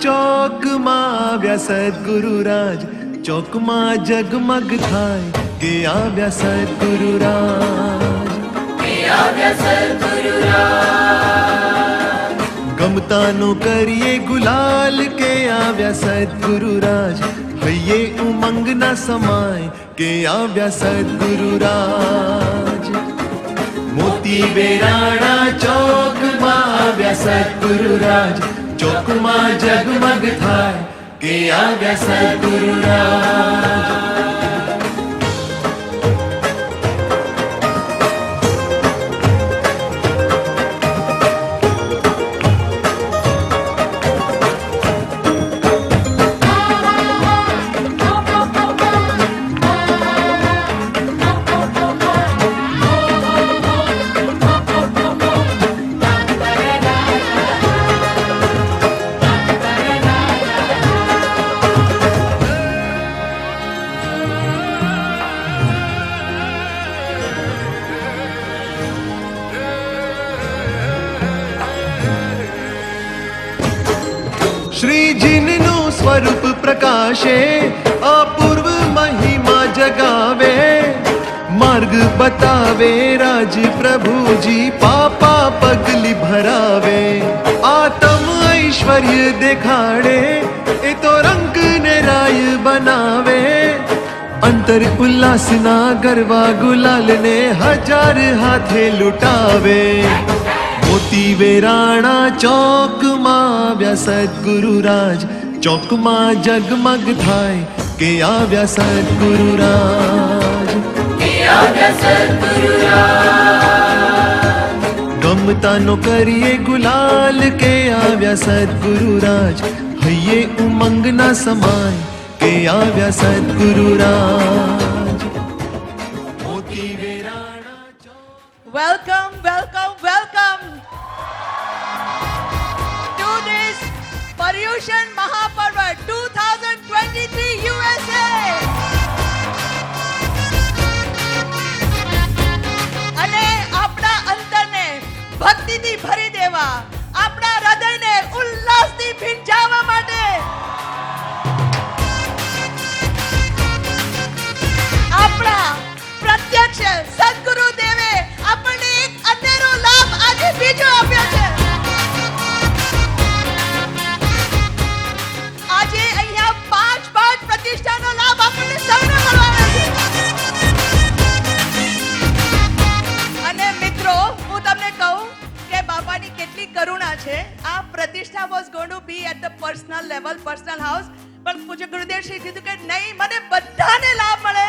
ચોકમાં આવ્યા સદગુરુરાજ, ચોકમાં જગમગ થાય કે આવ્યા સદગુરુરાજ, ગમતાનો કરીએ ગુલાલ કે આવ્યા સદગુરુરાજ, હૈયે ઉમંગના સમાય કે આવ્યા સદગુરુરાજ. મોતી વેરાણા ચોકમાં આવ્યા સદગુરુરાજ, ચોકમાં જગમગ થાય કે આવ્યા સદગુરુરાજ. શ્રીજીનું સ્વરૂપ પ્રકાશે, અપૂર્વ મહિમા જગાવે, માર્ગ બતાવે રાજ પ્રભુજી, પાપા પગલી ભરાવે, આત્મ ઐશ્વર્ય દેખાડે, એ તો રંગ ને રાય બનાવે, અંતર ઉલ્લાસના ગરવા ગુલાલને હજાર હાથે લૂટાવે. મોતી વેરાણા ચોકમાં આવ્યા સદગુરુરાજ, ચોકમાં જગમગ થાય કે આવ્યા સદગુરુરાજ, ગમતાનો કરીએ ગુલાલ કે આવ્યા સદગુરુરાજ, હૈયે ઉમંગના સમાય કે આવ્યા સદગુરુરાજ. મોતી વેરાણા ચોક. Welcome, welcome, welcome to this Paryushan Mahaparva 2023 USA. અને આપણા અંતરને ભક્તિથી ભરી દેવા, આપણા હૃદયને ઉલ્લાસથી ભીંજાવવા માટે આપણા પ્રત્યક્ષ સદગુરુ દેવે આપણને એક અનેરો લાભ આજે બીજો આપ્યો છે. આજે અહીંયા પાંચ પ્રતિષ્ઠાનો લાભ આપણને સૌને મળવાનો છે. અને મિત્રો, હું તમને કહું કે બાપાની કેટલી કરુણા છે. આ પ્રતિષ્ઠા was going to be at the personal level, personal house, પણ પૂજ્ય ગુરુદેવ શ્રી કીધું કે નહીં, મને બધાને લાભ મળે.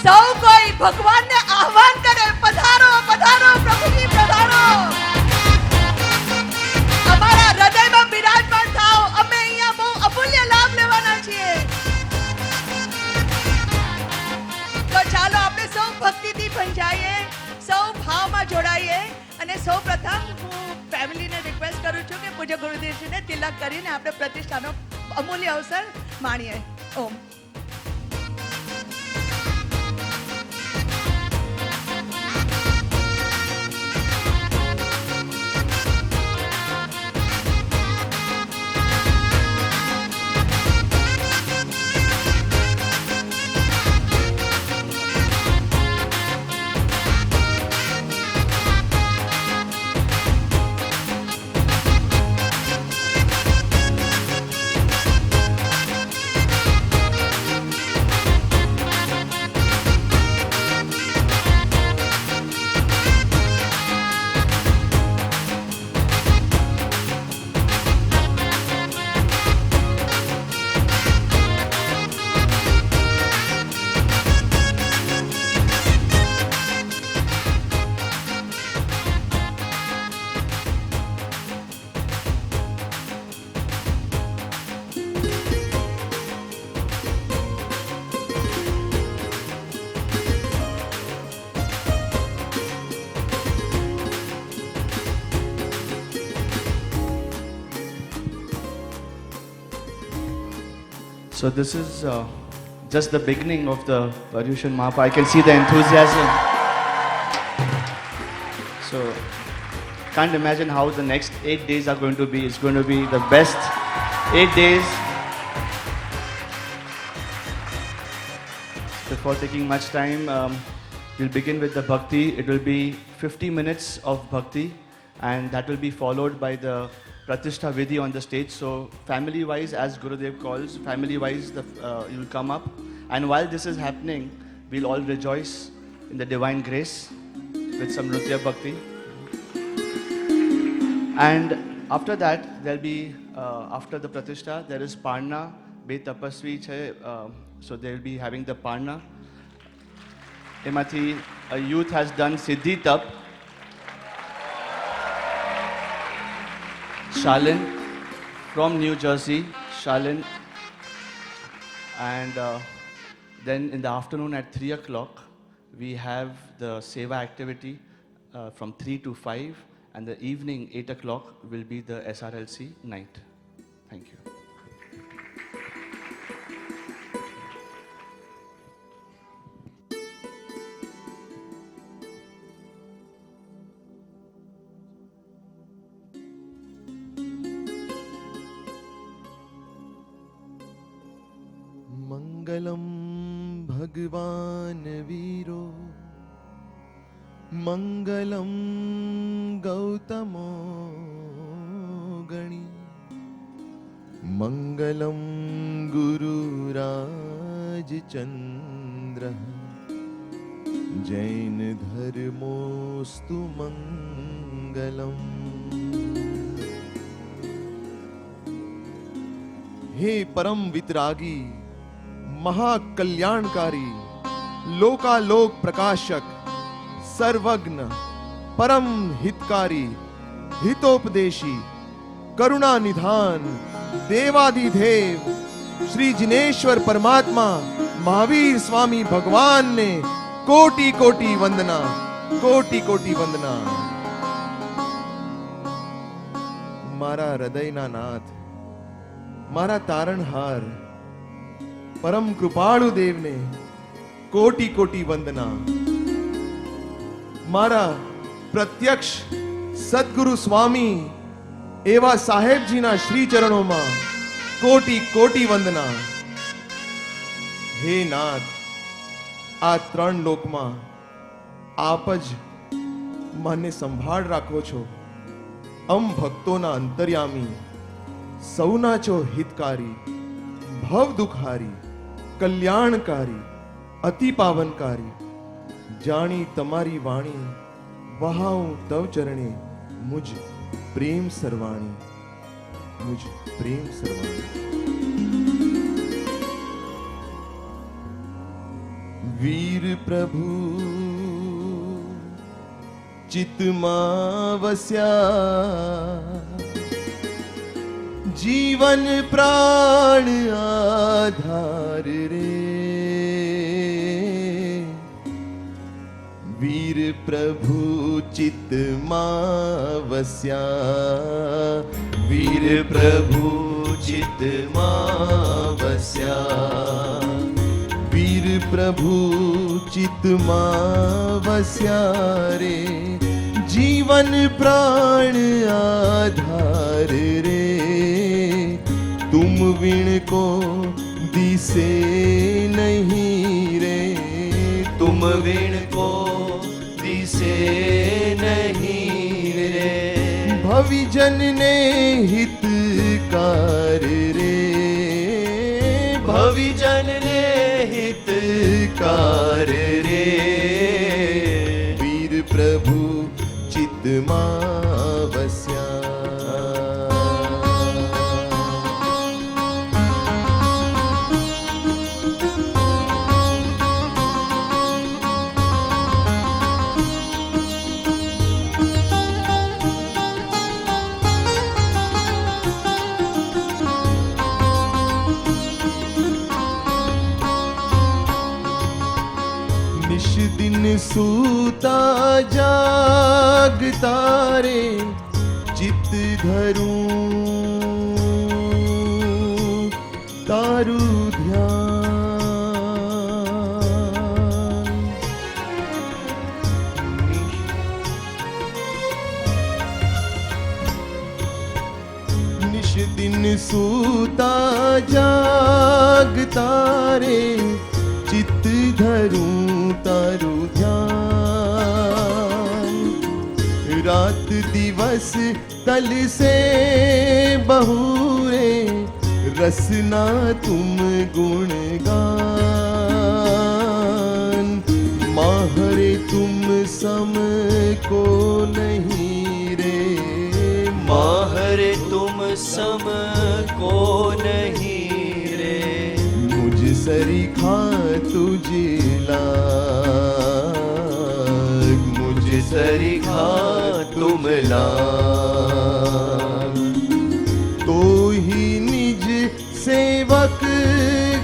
સૌ કોઈ ભગવાનને આહ્વાન કરે, પધારો પધારો પ્રભુજી પધારો, અમારા હૃદયમાં બિરાજમાન થાઓ, અમે અહીંયા બહુ અમૂલ્ય લાભ લેવાના છીએ. તો ચાલો આપણે સૌ ભક્તિથી ભંજાઈએ, સૌ ભાવમાં જોડાઈએ. અને સૌ પ્રથમ હું ફેમિલીને રિક્વેસ્ટ કરું છું કે પૂજ્ય ગુરુદેવજીને તિલક કરીને આપણે પ્રતિષ્ઠાનો અમૂલ્ય અવસર માણીએ. ઓમ. So this is just the beginning of the Paryushan Mahaparva. I can see the enthusiasm. So can't imagine how the next 8 days are going to be. It's going to be the best 8 days. Before taking much time, we'll begin with the bhakti. It will be 50 minutes of bhakti, and that will be followed by the Pratishtha Vidhi on the stage. So family-wise, as Gurudev calls, family-wise, you'll come up. And while this is happening, we'll all rejoice in the divine grace with some Nritya Bhakti. And after that, there'll be, after the Pratishtha, there is Parna. Be tapasvi chhe, so they'll be having the Parna. Eમાંથી a youth has done Siddhi Tap. Shalin from New Jersey, Shalin. And then in the afternoon at 3 o'clock, we have the Seva activity from 3 to 5. And the evening, 8 o'clock, will be the SRLC night. Thank you. मंगलम भगवान वीरो मंगलम गौतमो गणी मंगलम गुरुराजचंद्र जैन धर्मोस्तु मंगलम। हे परम वितरागी महाकल्याणकारी लोकालोक प्रकाशक सर्वज्ञ परम हितकारी हितोपदेशी करुणा निधान देवाधिदेव श्री जिनेश्वर परमात्मा महावीर स्वामी भगवान ने कोटि कोटि वंदना, कोटि कोटि वंदना। मारा हृदयना नाथ मारा तारणहार परम कृपाळु देवने कोटि कोटि वंदना। मारा प्रत्यक्ष सद्गुरु स्वामी एवा साहेबजीना श्री चरणों में कोटि कोटि वंदना। हे नाथ आ त्रण लोक में आप ज મને સંભાળ રાખો છો। અમ ભક્તોના અંતર્યામી સૌના છો હિતકારી ભવ દુખારી કલ્યાણકારી અતિ પાવનકારી। જાણી તમારી વાણી વહાઉં તવ ચરણે મુજ પ્રેમ સરવાણી, મુજ પ્રેમ સરવાણી। વીર પ્રભુ ચિત્તમાં વસ્યા जीवन प्राण आधार रे। वीर प्रभु चित वस्या वीर प्रभु चित वस्या वीर प्रभु चित वस्या रे। जीवन प्राण आधार रे तुम विण को दिसे नहीं रे, तुम विण को दिसे नहीं रे। भविजन ने हितकार रे, भविजन ने हितकार रे। वीर प्रभु चित्तमा वस्या। निश दिन सूता जागता रे चित धरूं तारु ध्यान। दिन सूता जागता रे चित्त धरूं तारू ध्यान रात दिवस तल से बहुरे रसना तुम गुणगान माहरे तुम सम को नहीं रे माहरे तुम सम को नहीं रे मुझ सरीखा तुझे लाग मुझ सरीखा तुम लाग तो ही निज सेवक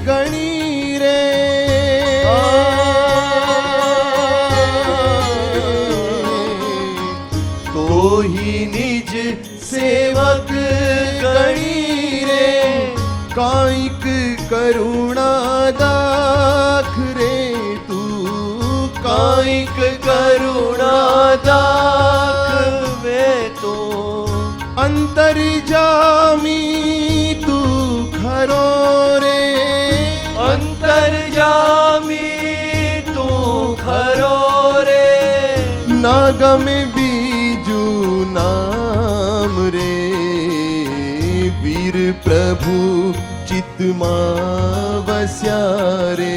गणी रे तो ही निज सेवक गणी रे कायिक करुणा दाख रे तू कायिक करुणा दाख वे तो अंतर जामी तू खरो रे अंतर जामी तू खरो रे नागम बीजू नाम रे वीर प्रभु चित्मा वस्या रे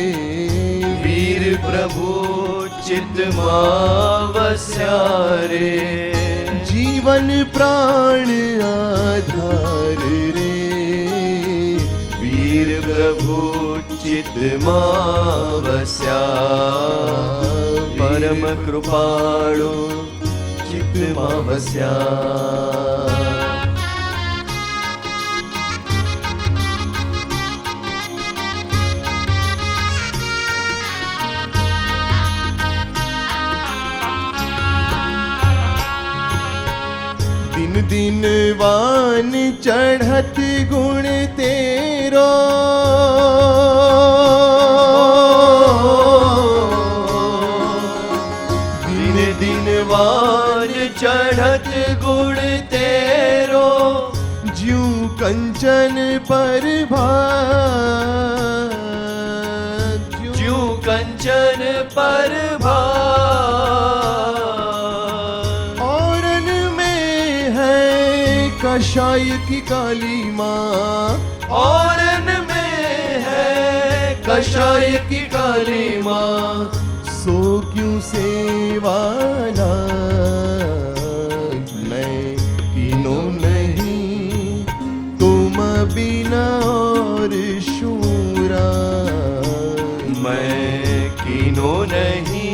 वीर प्रभु चित्मा वस्या रे जीवन प्राण आधार रे वीर प्रभु चित्मा वस्या परम कृपाळु चित्मा वस्या दिन दिन वान चढ़त गुण तेरो दिन दिन वान चढ़त गुण तेरो ज्यों कंचन पर भाग ज्यों कंचन पर भाग औरन में है कषाय की काली माँ औरन में है कषाय की काली माँ सो क्यों सेवाला मैं किनो नहीं तुम बिना और शूरा मैं कीनो नहीं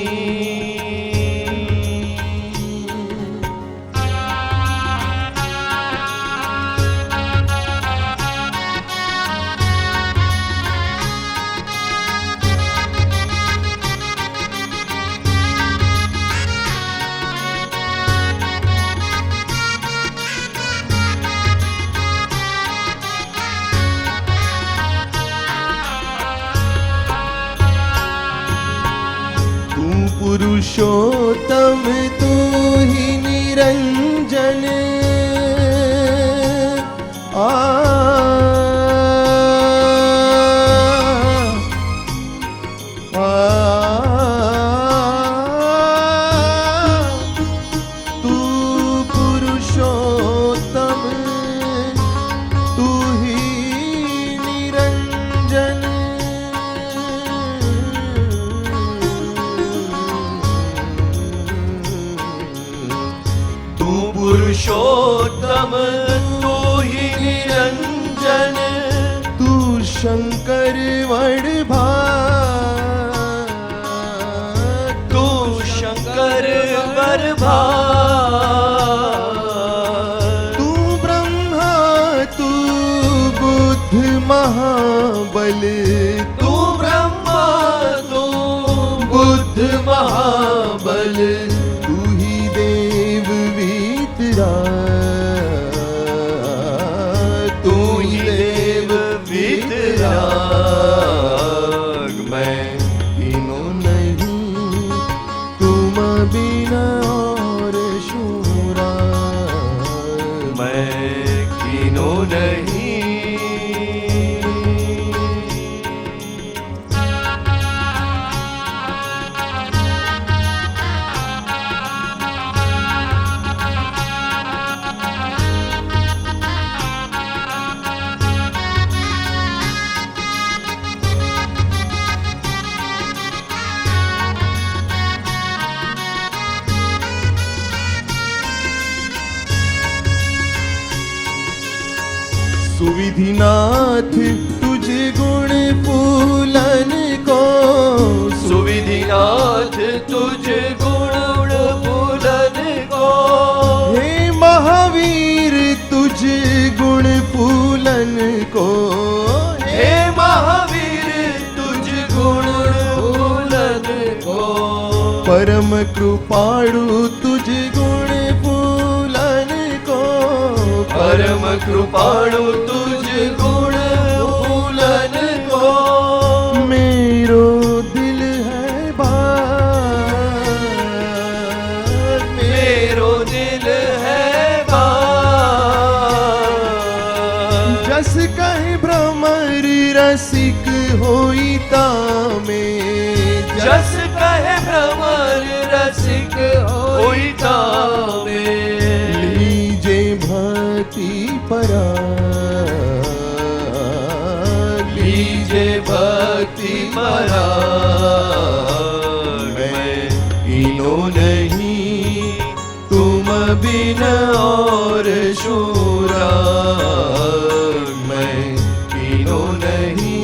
तू पुरुषोत्तम तू ही निरंजन आ तू पुरुषोत्तम तू ही निरंजन तू पुरुषोत्तम तू ही निरंजन तू शंकर वडभा तू शंकर गर्भा तू ब्रह्मा तू बुद्ध महाबल तू ब्रह्मा तू बुद्ध महाबल तू ही देव वीतरा तू ही देव वीतराग मैं किनो नहीं तुम बिना और शूरा मैं कीनो नहीं सुविधिनाथ तुझ गुण फूलन को, सुविधिनाथ तुझ गुण फूलन को, हे महावीर तुझ गुण फूलन को, हे महावीर तुझ गुण फूलन को, परम कृपाळु तुझ गुण फूलन को, परम कृपाणु तुझ गुण फूलन को, मेरो दिल है बार, मेरो दिल है बार, जस कहे भ्रमर रसिक होईता में, जस कहे भ्रमर रसिक होईता में, लीजे भक्ति परा, लीजे भक्ति पराग मैं कीनो नहीं तुम बिन और शूरा, मैं कीनो नहीं।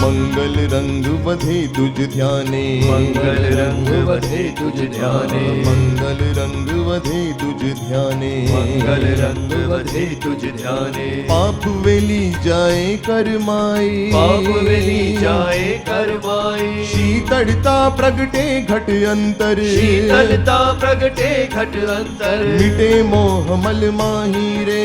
मंगल रंग बधे तुझ ध्याने, मंगल रंग बधे तुझ ध्याने, मंगल रंग बधे तुझ ध्याने, मंगल रंग बधे तुझ ध्याने, पाप वेली जाए करमाई, पाप वेली जाए करमाई, शीतलता प्रगटे घट अंतर, शीतलता प्रगटे घट अंतर, मिटे मोह मल माही रे,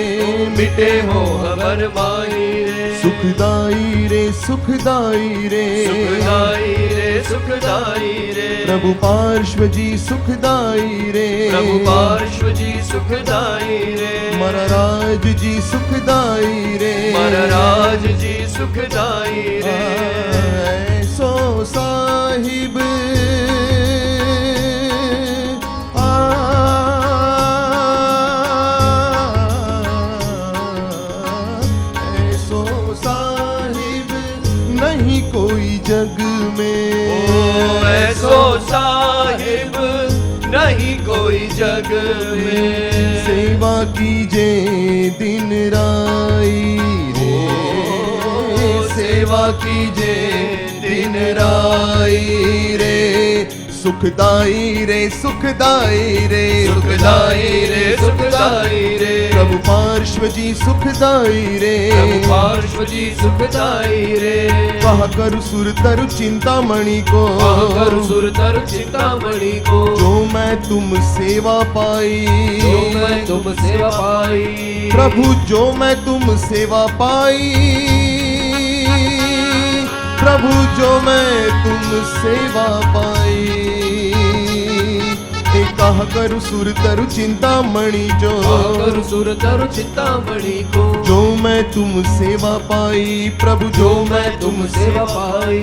मिटे मोह मर माही रे, सुखदाई रे सुखदाई रे, सुखदाई रे सुखदाई रे, प्रभु पार्श्व जी सुखदाई रे, प्रभु पार्श्व जी सुखदाई रे, मरराज जी सुखदाई रे, मरराज जी सुखदाई रे, ऐसो साहिब ऐसो साहिब नहीं कोई जग में, ओ ऐसो साहिब नहीं कोई जग में, सेवा कीजे दिन राई रे, सेवा कीजे दिन राई रे, सुखदाई रे सुखदाई रे, सुखदाई रे सुखदाई रे, प्रभु पार्श्व जी सुखदाई रे, प्रभु पार्श्व जी सुखदाई रे, कहा करु सुर तरु चिंतामणि को, करु सुर तरु चिंतामणि को, जो मैं तुम सेवा पाई, जो मैं तुम सेवा पाई, प्रभु जो मैं तुम सेवा पाई, प्रभु जो मैं तुम सेवा पाई, कहा करु सुर तरु चिंतामणि जो, करु सुर तरु चिंतामणि को, जो मैं तुम सेवा पाई, प्रभु जो मैं तुम सेवा पाई,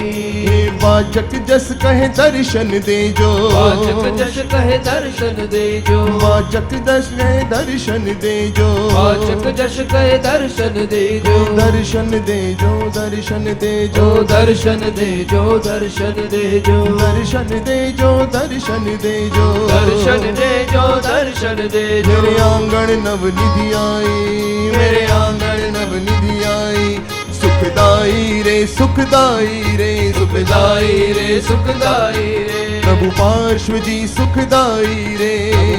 हे वाचक जस कहे दर्शन दे जो, वाचक जस कहे दर्शन दे जो, वाचक जस कहे दर्शन दे जो, वाचक जस कहे दर्शन दे जो, दर्शन दे जो दर्शन दे जो, दर्शन दे जो दर्शन दे जो, दर्शन दे जो दर्शन दे जो, दर्शन दे जो दर्शन दे जो, मेरे आंगन नवनिधि आई, मेरे आंगन नवनिधि आई, सुखदाई रे सुखदाई रे, सुखदाई रे सुखदाई रे, प्रभु पार्श्व जी सुखदाई रे,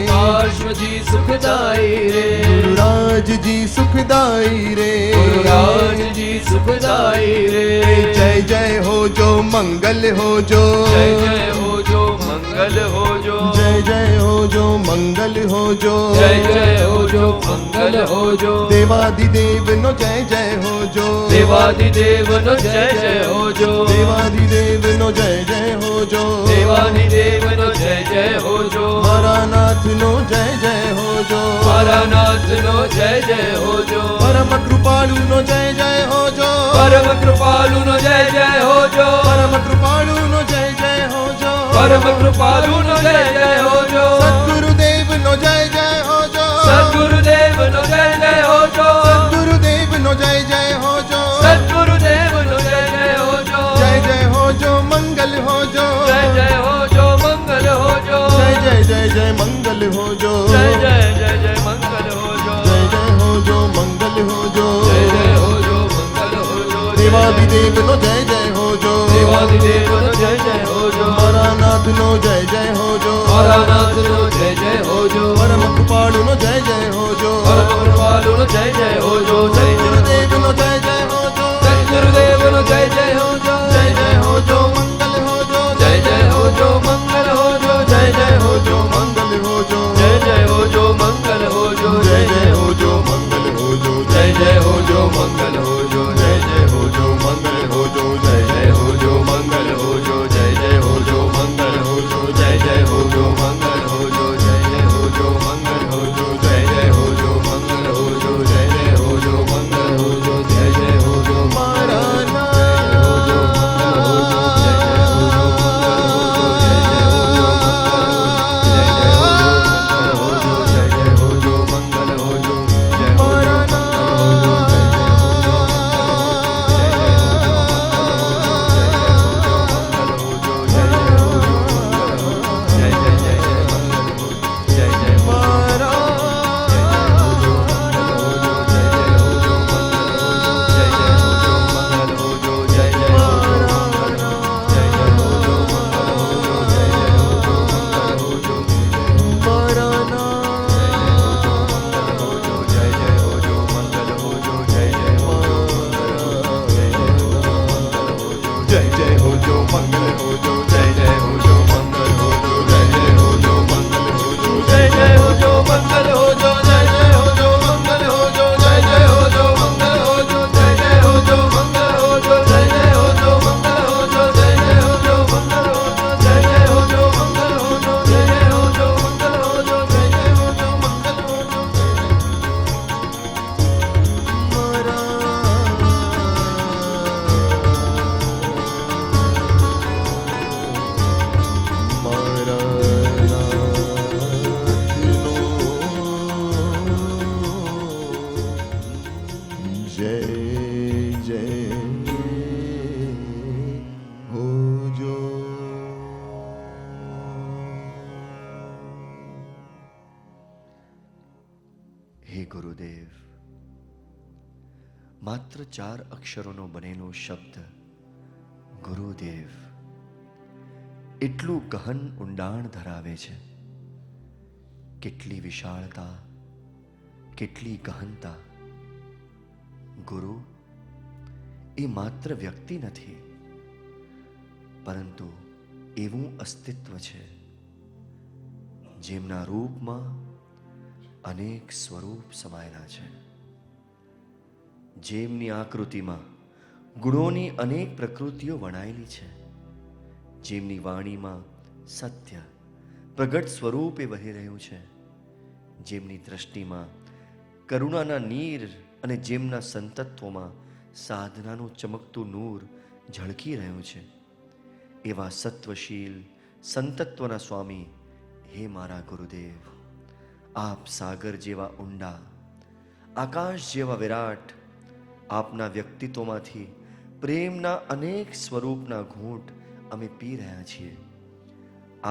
पार्श्व जी सुखदाई रे, गुरुराज जी सुखदाई रे, गुरुराज जी सुखदाई रे, जय जय हो जो मंगल हो जो, जय जय हो जो मंगल हो जो, जय जय हो जो मंगल हो जो, जय जय हो હોજો મંગલ હોજો દેવાધિદેવનો જય જય હોજો દેવાધિદેવનો જય જય હોજો દેવાધિદેવનો જય જય હોજો દેવાધિદેવનો જય જય હોજો મારા નાથનો જય જય હોજો મારા નાથનો જય જય હોજો પરમ કૃપાળુનો જય જય હોજો પરમ કૃપાલુનો જય જય હોજો પરમ કૃપાળુનો જય જય હોજો પરમ કૃપાલુનો જય જય હોજો સદ્ગુરુદેવનો જય જય હોજો સદગુરુદેવનો જય જય હોજો સદ્ગુરુદેવનો જય જય હોજો સદગુરુદેવનો જય જય હોજો જય જય હોજો મંગલ હોજો જય જય હોજો મંગલ હોજો જય જય જય જય મંગલ હોજો જય જય જય જય મંગલ હોજો જય જય હોજો મંગલ હોજો જય જય હોજો મંગલ હોજો દેવાધિદેવનો જય જય હોજો દેવાધિદેવનો જય જય હોજો મારા નાથનો જય જય હોજો મારા નાથનો જય જય હોજો પરમ કૃપાળુનો જય જય હોજો પરમ કૃપાલુનો જય જય હોજો જય સદ્ગુરુદેવનો જય જય હોજો સદગુરુદેવનો જય જય હોજો જય જય હોજો મંગલ હોજો જય જય હોજો મંગલ હોજો જય જય હોજો મંગલ હોજો જય જય હોજો મંગલ હોજો જય જય હોજો મંગલ હોજો જય જય હોજો મંગલ હોજો જય જય હોજો મંગલ હોજો જય જય હોજો મંગલ હોજો જય જય હોજો મંગલ હોજો જય જય હોજો મંગલ હોજો જય જય હોજો મંગલ હોજો જય જય હોજો મંગલ હોજો જય જય હોજો મંગલ હોજો જય જય હોજો મારા હે ગુરુદેવ, માત્ર 4 અક્ષરોનો બનેલો શબ્દ ગુરુદેવ એટલું ગહન ઊંડાણ ધરાવે છે. કેટલી વિશાળતા, કેટલી ગહનતા. ગુરુ એ માત્ર વ્યક્તિ નથી, પરંતુ એવું અસ્તિત્વ છે જેમના રૂપમાં અનેક સ્વરૂપ સમાયેલા છે, જેમની આકૃતિમાં ગુણોની અનેક પ્રકૃતિઓ વણાયેલી છે, જેમની વાણીમાં સત્ય પ્રગટ સ્વરૂપે વહી રહ્યું છે, જેમની દ્રષ્ટિમાં કરુણાના નીર અને જેમના સંતત્વમાં સાધનાનું ચમકતું નૂર ઝળકી રહ્યું છે. એવા સત્વશીલ સંતત્વના સ્વામી હે મારા ગુરુદેવ, આપ સાગર જેવા ઊંડા, આકાશ જેવા વિરાટ, આપના વ્યક્તિત્વમાંથી પ્રેમના અનેક સ્વરૂપના ઘૂંટ અમે પી રહ્યા છીએ.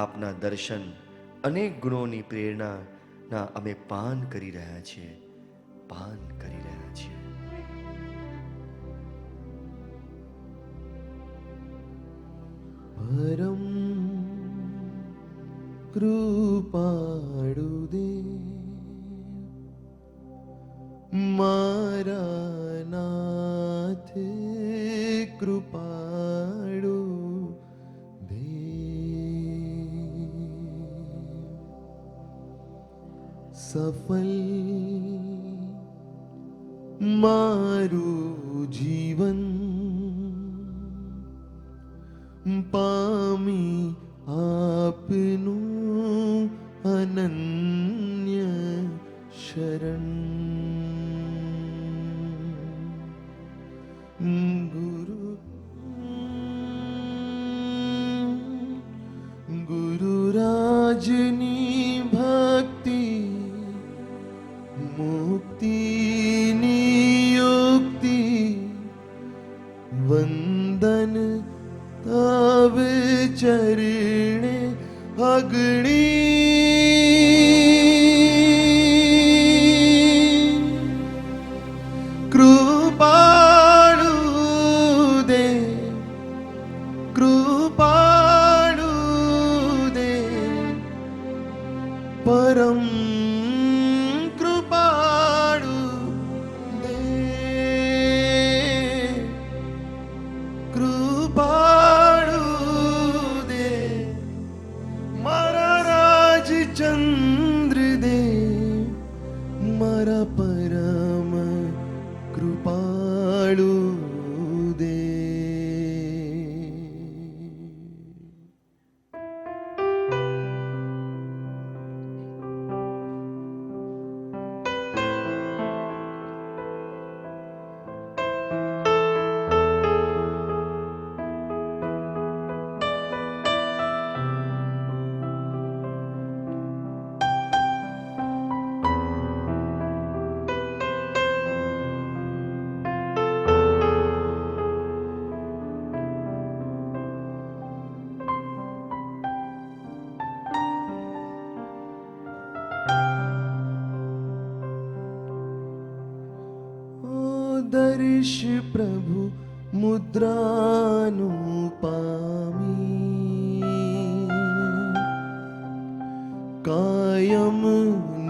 આપના દર્શન અનેક ગુણોની પ્રેરણાના અમે પાન કરી રહ્યા છીએ, પાન કરી રહ્યા છીએ. પરમ કૃપાળુ દેવ મારા નાથ, કૃપાળુ દેવ સફલ મારું જીવન પામી આપનું અનન્ય શરણ ગુરુરાજની ભક્તિ મુક્તિની યુક્તિ વંદન તવ ચરણે અગ્નિ કૃપાળુ દે કૃપાળુ દે પરમ કૃપાળુ દે કૃપાળુ દે મારા રાજચંદ્ર દે મારા પરમ કૃપાળુ દે. દર્શ પ્રભુ મુદ્રાનું પામી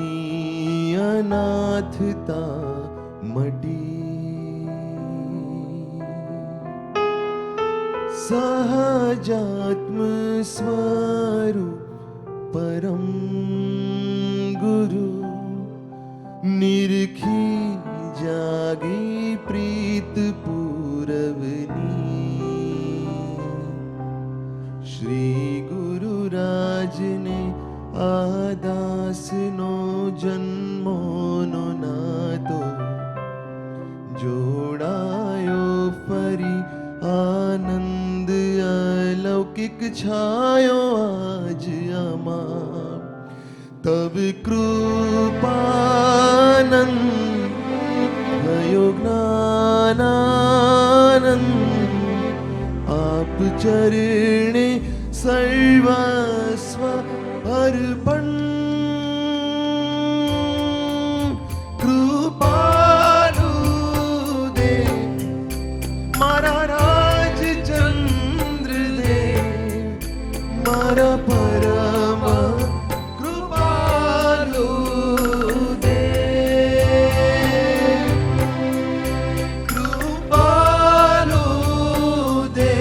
કાયમની અનાથતા મટી સહજાત્મ સ્વરૂપ પરમ ગુરુ નિરખી જાગી પ્રીત પૂરવની શ્રી ગુરુરાજને આદાસનો જન્મોનો નાતો જોડાયો ફરી આનંદ અલૌકિક છાયો આજ આમાં તબ કૃપાનંદ ભયો જ્ઞાનાનંદ આપ ચરણે સર્વસ્વ અર્પણ કૃપાલુ દે મારા રાજચંદ્ર દે મારા પરમ કૃપાલુ દે કૃપાલુ દે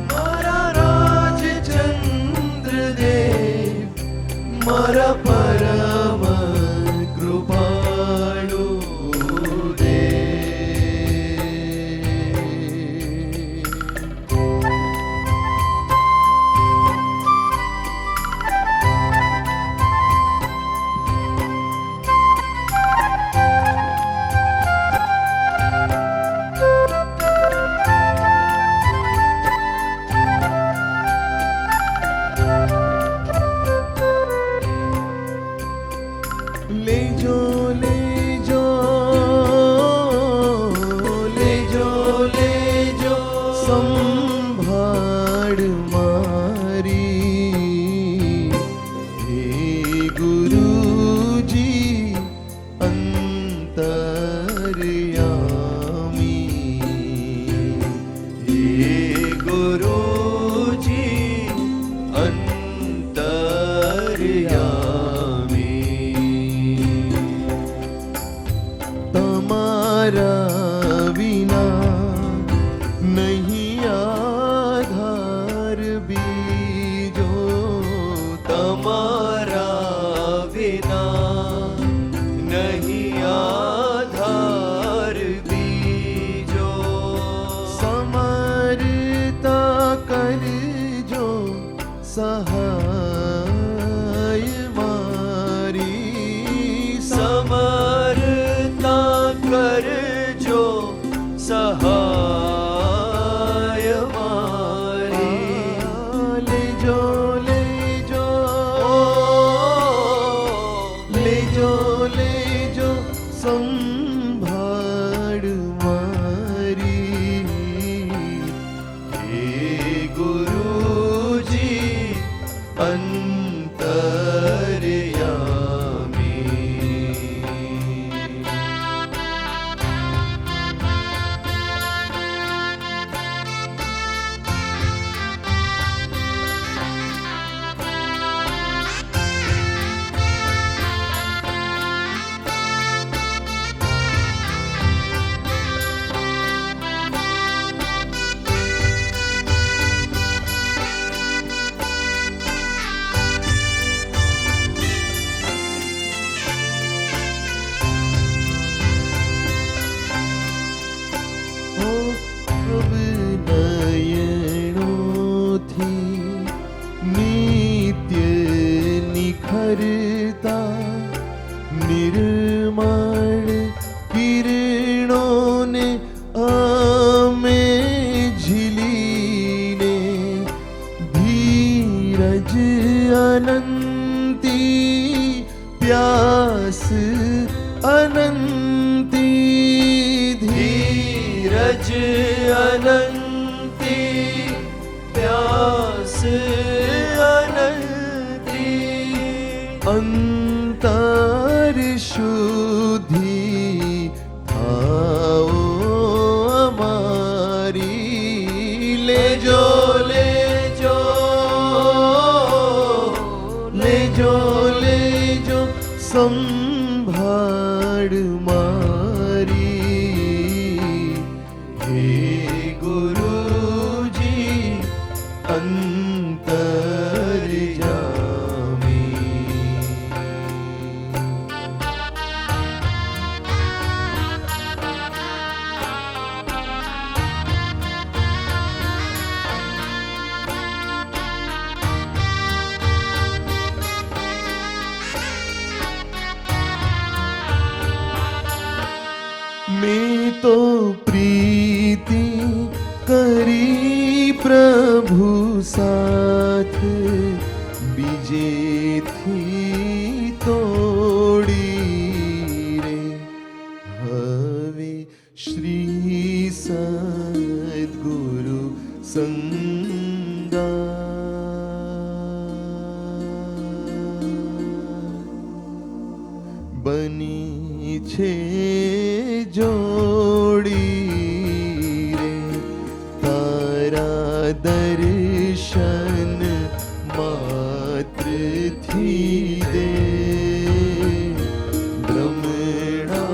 મારા રાજચંદ્ર દે મારા પરમ કૃપાલુ દે. લેજો લેજો લેજો લેજો સંભાળ મારી હે ગુરુજી અંતર્યામી હે ગુરુજી અંતર્યામી તમારા વિના નહીં આધાર બીજો તમારા વિના સહાય મારી લેજો લેજો લેજો લેજો સંભાળ મારી હે ગુરુજી અંતર્યામી નયણોથી નિત્ય નિખરતા નિર્મળ કિરણોને અમે ઝીલીને ધીરજ અનંતી પ્યાસ અનંતી ધીરજ અનંતી પ્યાસ અનંતી અંતર શુદ્ધિ થાઓ અમારી લેજો લેજો લેજો લેજો સંભાળ મારી હે ગુરુજી અંતર્યામી મેં તો પ્રીતિ કરી પ્રભુ સાથ બીજેથી તોડી રે હવે શ્રી સદગુરુ સંગા બની છે જોડી રે તારા દર્શન માત્રથી દે ભ્રમણા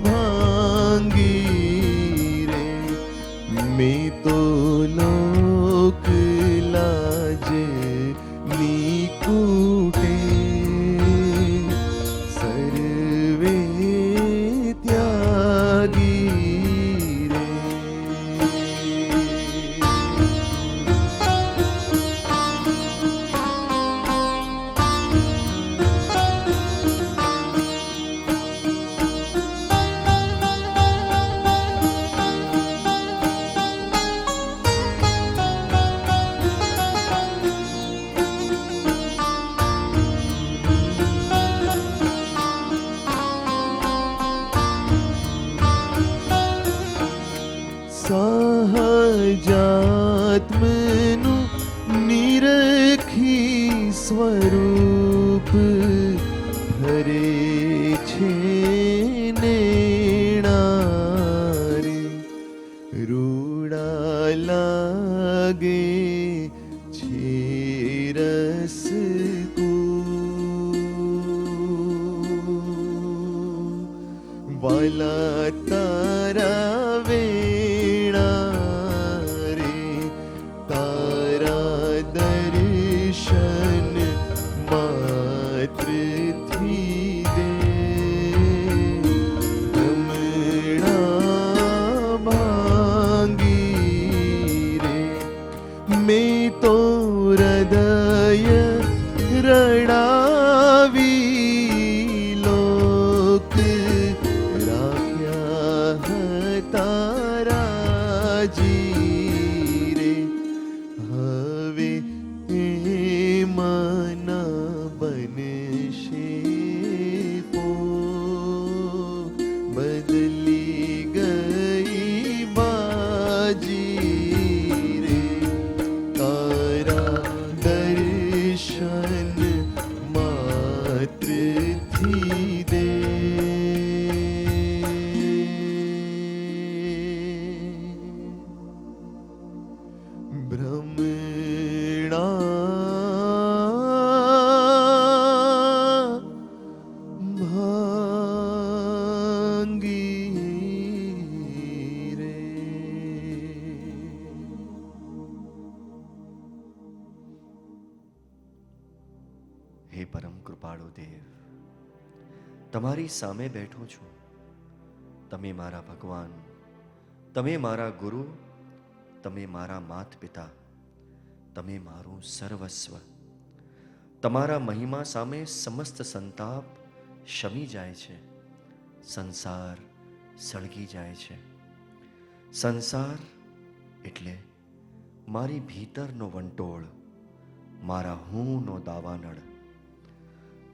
ભાંગી રે મેં તો લોક લાજ નિકુટે સર્વે ત્યાગી રે સહજાત્મનું નિરખી સ્વરૂપ હરે છે નેણારે રૂડા લાગે છે રસ વાલા તારા વેણા રે તારા દર્શન માત્રથી દે ભ્રમણા ભાંગી રે મેં તો હૃદય રડાવી લોક રાખ્યા હતા ભાંગી રે. હે પરમ કૃપાળુ દેવ, તમારી સામે બેઠો છું. તમે મારા ભગવાન, તમે મારા ગુરુ, તમે મારા માત પિતા, તમે મારું સર્વસ્વ. તમારા મહિમા સામે સમસ્ત સંતાપ શમી જાય છે, સંસાર સળગી જાય છે. સંસાર એટલે મારી ભીતરનો વંટોળ, મારા હુંનો દાવાનળ.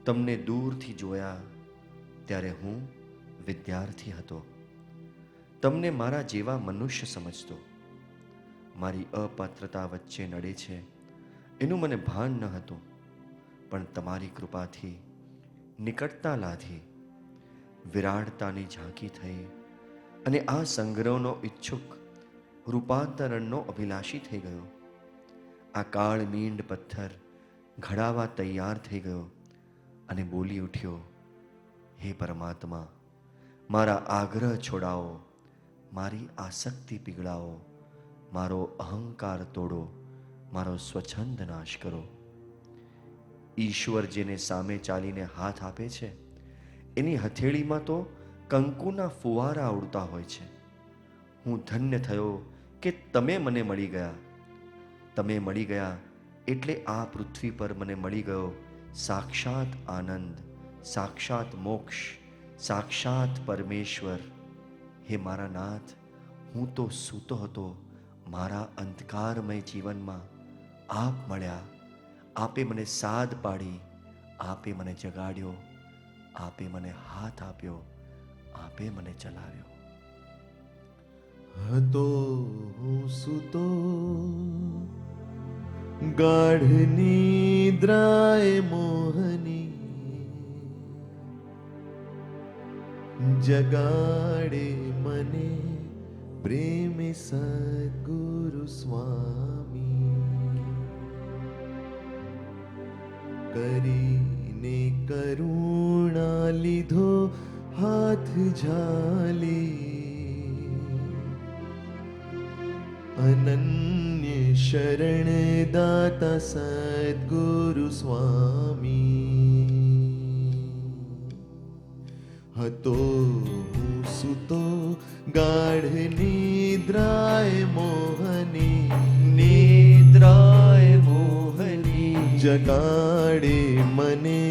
તમને દૂરથી જોયા ત્યારે હું વિદ્યાર્થી હતો. તમને મારા જેવા મનુષ્ય સમજતો. મારી અપાત્રતા વચ્ચે નડે છે એનું મને ભાન ન હતું, પણ તમારી કૃપાથી નિકટતા લાધી, વિરાટતાની ઝાંકી થઈ અને આ સંગ્રહનો ઈચ્છુક, રૂપાંતરણનો અભિલાષી થઈ ગયો. આ કાળમીંડ પથ્થર ઘડાવા તૈયાર થઈ ગયો અને બોલી ઉઠ્યો, હે પરમાત્મા, મારા આગ્રહ છોડાવો, મારી આસક્તિ પીગળાવો, મારો અહંકાર તોડો, મારો સ્વચ્છંદ નાશ કરો. ઈશ્વર જેને સામે ચાલીને હાથ આપે છે એની હથેળીમાં તો કંકુના ફુવારા ઉડતા હોય છે. હું ધન્ય થયો કે તમે મને મળી ગયા. તમે મળી ગયા એટલે આ પૃથ્વી પર મને મળી ગયો સાક્ષાત આનંદ, સાક્ષાત મોક્ષ, સાક્ષાત પરમેશ્વર. હે મારા નાથ, હું તો સૂતો હતો. મારા અંધકારમય જીવનમાં આપ મળ્યા. આપે મને સાદ પાડી, આપે મને જગાડ્યો, આપે મને હાથ આપ્યો, આપે મને ચલાવ્યો. હતો હું સૂતો ગાઢ નિદ્રાએ મોહની, જગાડે મને પ્રેમ સદગુરુ સ્વામી. કરીને કરુણા લીધો હાથ ઝાલી, અનન્ય શરણ દાતા સદગુરુ સ્વામી. હતો હું સૂતો ગાઢ નિદ્રાએ મોહની, નિદ્રાએ મોહની, જગાડે મને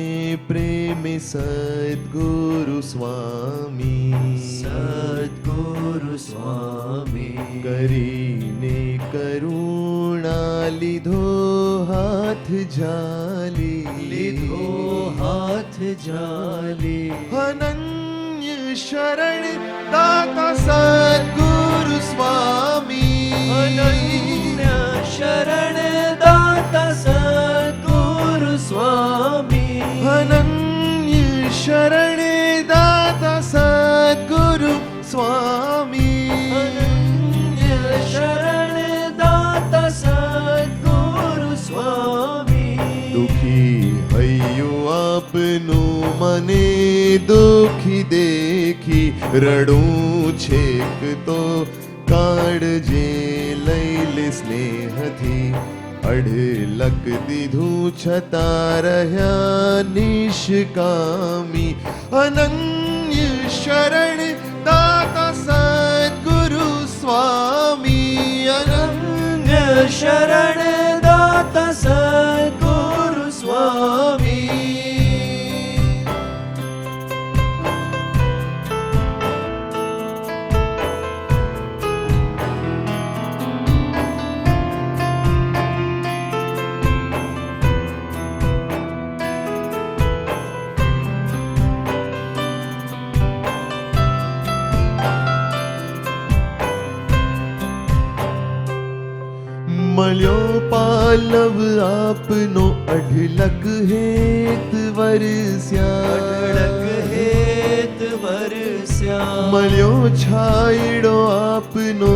પ્રેમ સદગુરુ સ્વામી. સદગુરુ સ્વામી. કરીને કરુણા લીધો હાથ ઝાલી, લીધો હાથ ઝાલી, અનન્ય શરણ દાતા સદગુરુ સ્વામી. અનન્ય શરણ દાતા સદગુરુ સ્વામી. અનન્ય શરણ દાતા સદગુરુ સ્વામી. અનન્ય શરણ દાતા સદગુરુ સ્વામી. દુખી હૈયું આપનું મને દુખી દેખી, રડું છેક તો કાળજે લઈ લે સ્નેહથી. અઢળક દીધું છતાં રહ્યા નિષ્કામી. અનન્ય શરણ દાતા સદગુરુ સ્વામી. અનન્ય શરણ દાતા સદગુરુ સ્વામી. મળ્યો પાલવ આપનો અઢળક હેત વરસ્યા. અઢળક હેત વરસ્યા. મળ્યો છાયડો આપનો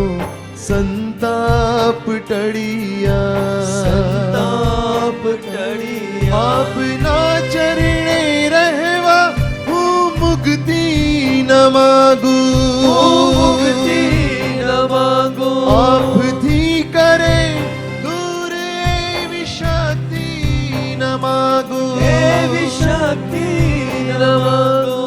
સંતાપ ટળિયા. સંતાપ ટળિયા. આપના ચરણે રહેવા હું મુક્તિ ન માગું, મુક્તિ ન માંગુ, આપથી કરે દૂર એવી શક્તિ ન માગું, એવી શક્તિ ન માંગુ.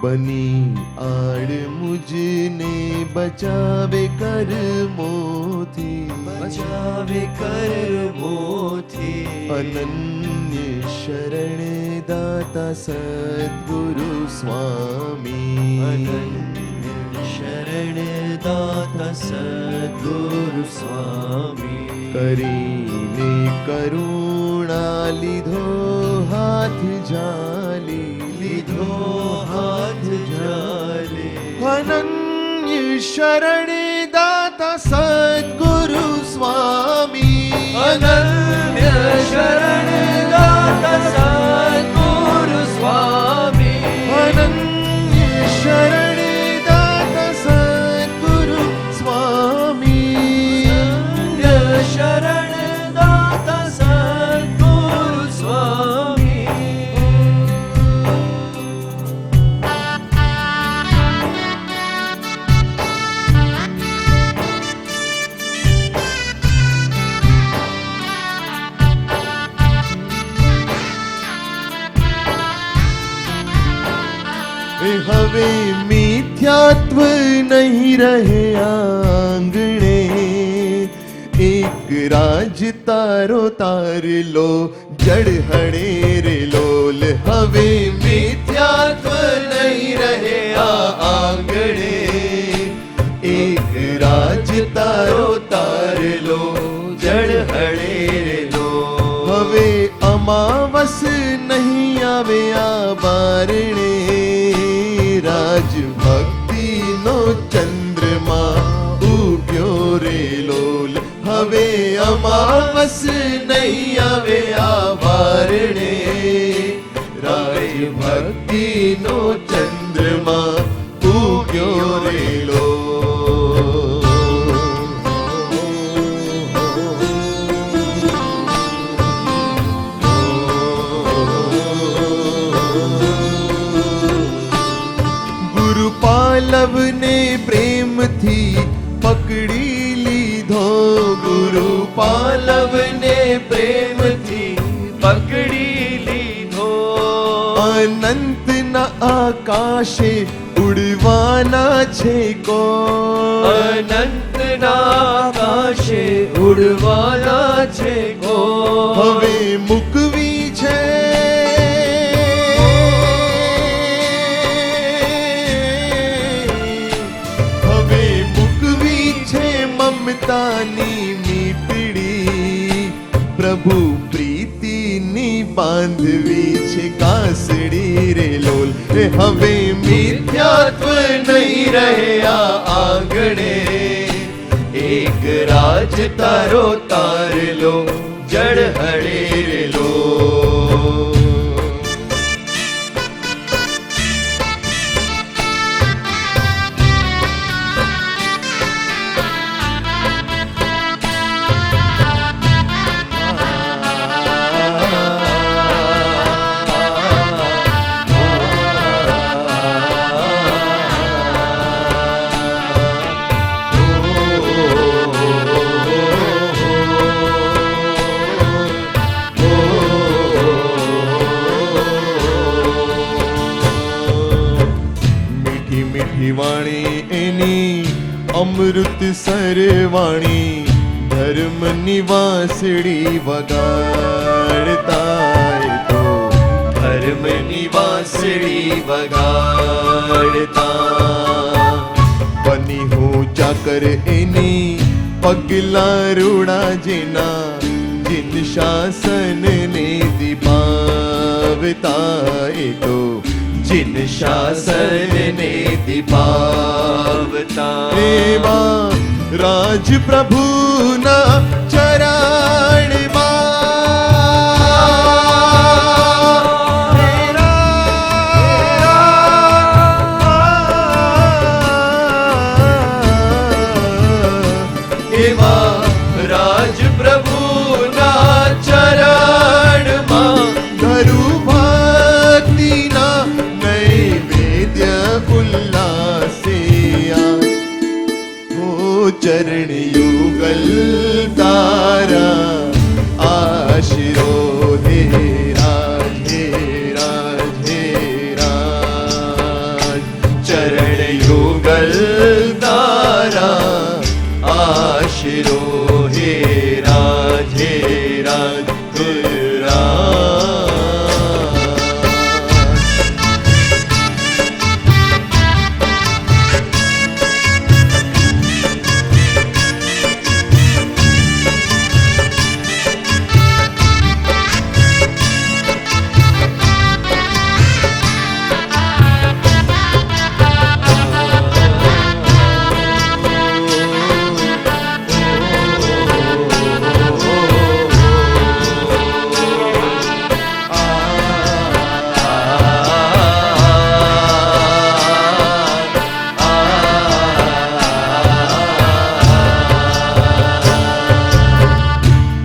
બની આડ મુજને બચાવે કર્મોથી, બચાવે કર્મોથી, અનન્ય શરણ દાતા સદગુરુ સ્વામી, અનન્ય શરણ દાતા સદ્ગુરુ સ્વામી. કરીને કરુણા લીધો હાથ ઝાલી, લીધો હાથ ઝાલે, અનન્ય શરણ દાતા સદગુરુ સ્વામી, અનન્ય શરણ દાતા સદ્ગુરુ સ્વામી, અનન્ય શરણ દાતા સદગુરુ સ્વામી, અનન્ય શરણ દાતા સદ્ગુરુ સ્વામી. હવે મિથ્યાત્વ નહીં રહે આંગણે, એક રાજ તારો તાર લો જડ હણે રે લોલ. હવે મિથ્યાત્વ નહીં રહે આ આંગણે, એક રાજ તારો તાર લો જડ હણે રે લો. હવે અમાવસ નહીં આવે આ બારણે, રાજ ભક્તિનો ચંદ્રમા ઉગ્યો રે લોલ. હવે અમાવસ નહીં આવે આ બારણે, રાજ ભક્તિનો ચંદ્રમા ઉગ્યો રે લોલ. ગુરુપાલવને પ્રેમથી પકડી લીધો, ગુરુપાલવને પ્રેમથી પકડી લીધો, અનંતના આકાશે ઉડવાના છે કો, અનંતના આકાશે ઉડવાના છે કો. હવે મૂકવી છે મમતાની મીતડી, પ્રભુ પ્રીતિની બાંધવી છે કાસડી રે લોલ. હવે મિથ્યાત્વ નહીં રહે આ આંગણે, એક રાજ તારો તાર લો જડ હળે રે લો. વાણી એની અમૃત સરવાણી, ધર્મ નિવાસડી વગાડતા તો ધર્મ નિવાસડી વગાડતા, બની હું ચાકર એની પગલા રૂડા જેના, जिन शासन ने दिपावता तो जिन शासन ने दिपावता एवा राज प्रभु ना चरण राज प्रभु ना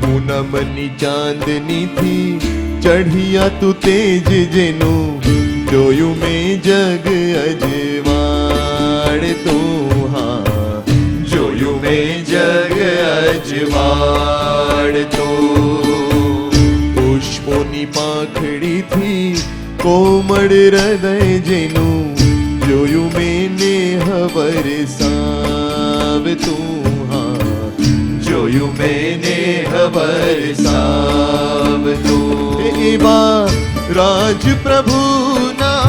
પૂનમની ચાંદનીથી ચઢિયા તું તેજ જેનું જોયું મેં જગ અજવાળ તું હા જોયું મેં જગ અજવાળ તું પુષ્પોની પાંખડીથી કોમળ હૃદય જેનું જોયું મેં નેહ વરસાવ તું હા જોયું મેં નેહ વરસાવ તું એવા રાજ પ્રભુના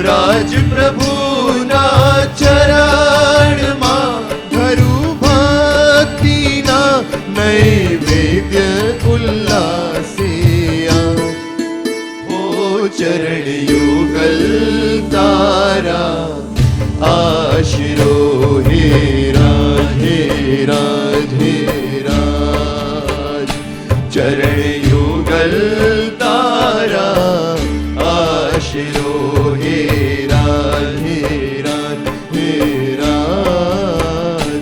રાજ પ્રભુના ચરણમાં ધરું ભક્તિના નૈવેદ્ય ઉલ્લાસિયા હો ચરણ યુગલ તારા આશરો હે રાજ હે રાજ હે રાજ ચરણ યુગલ તારા આશરો હે રાજ હે રાજ હે રાજ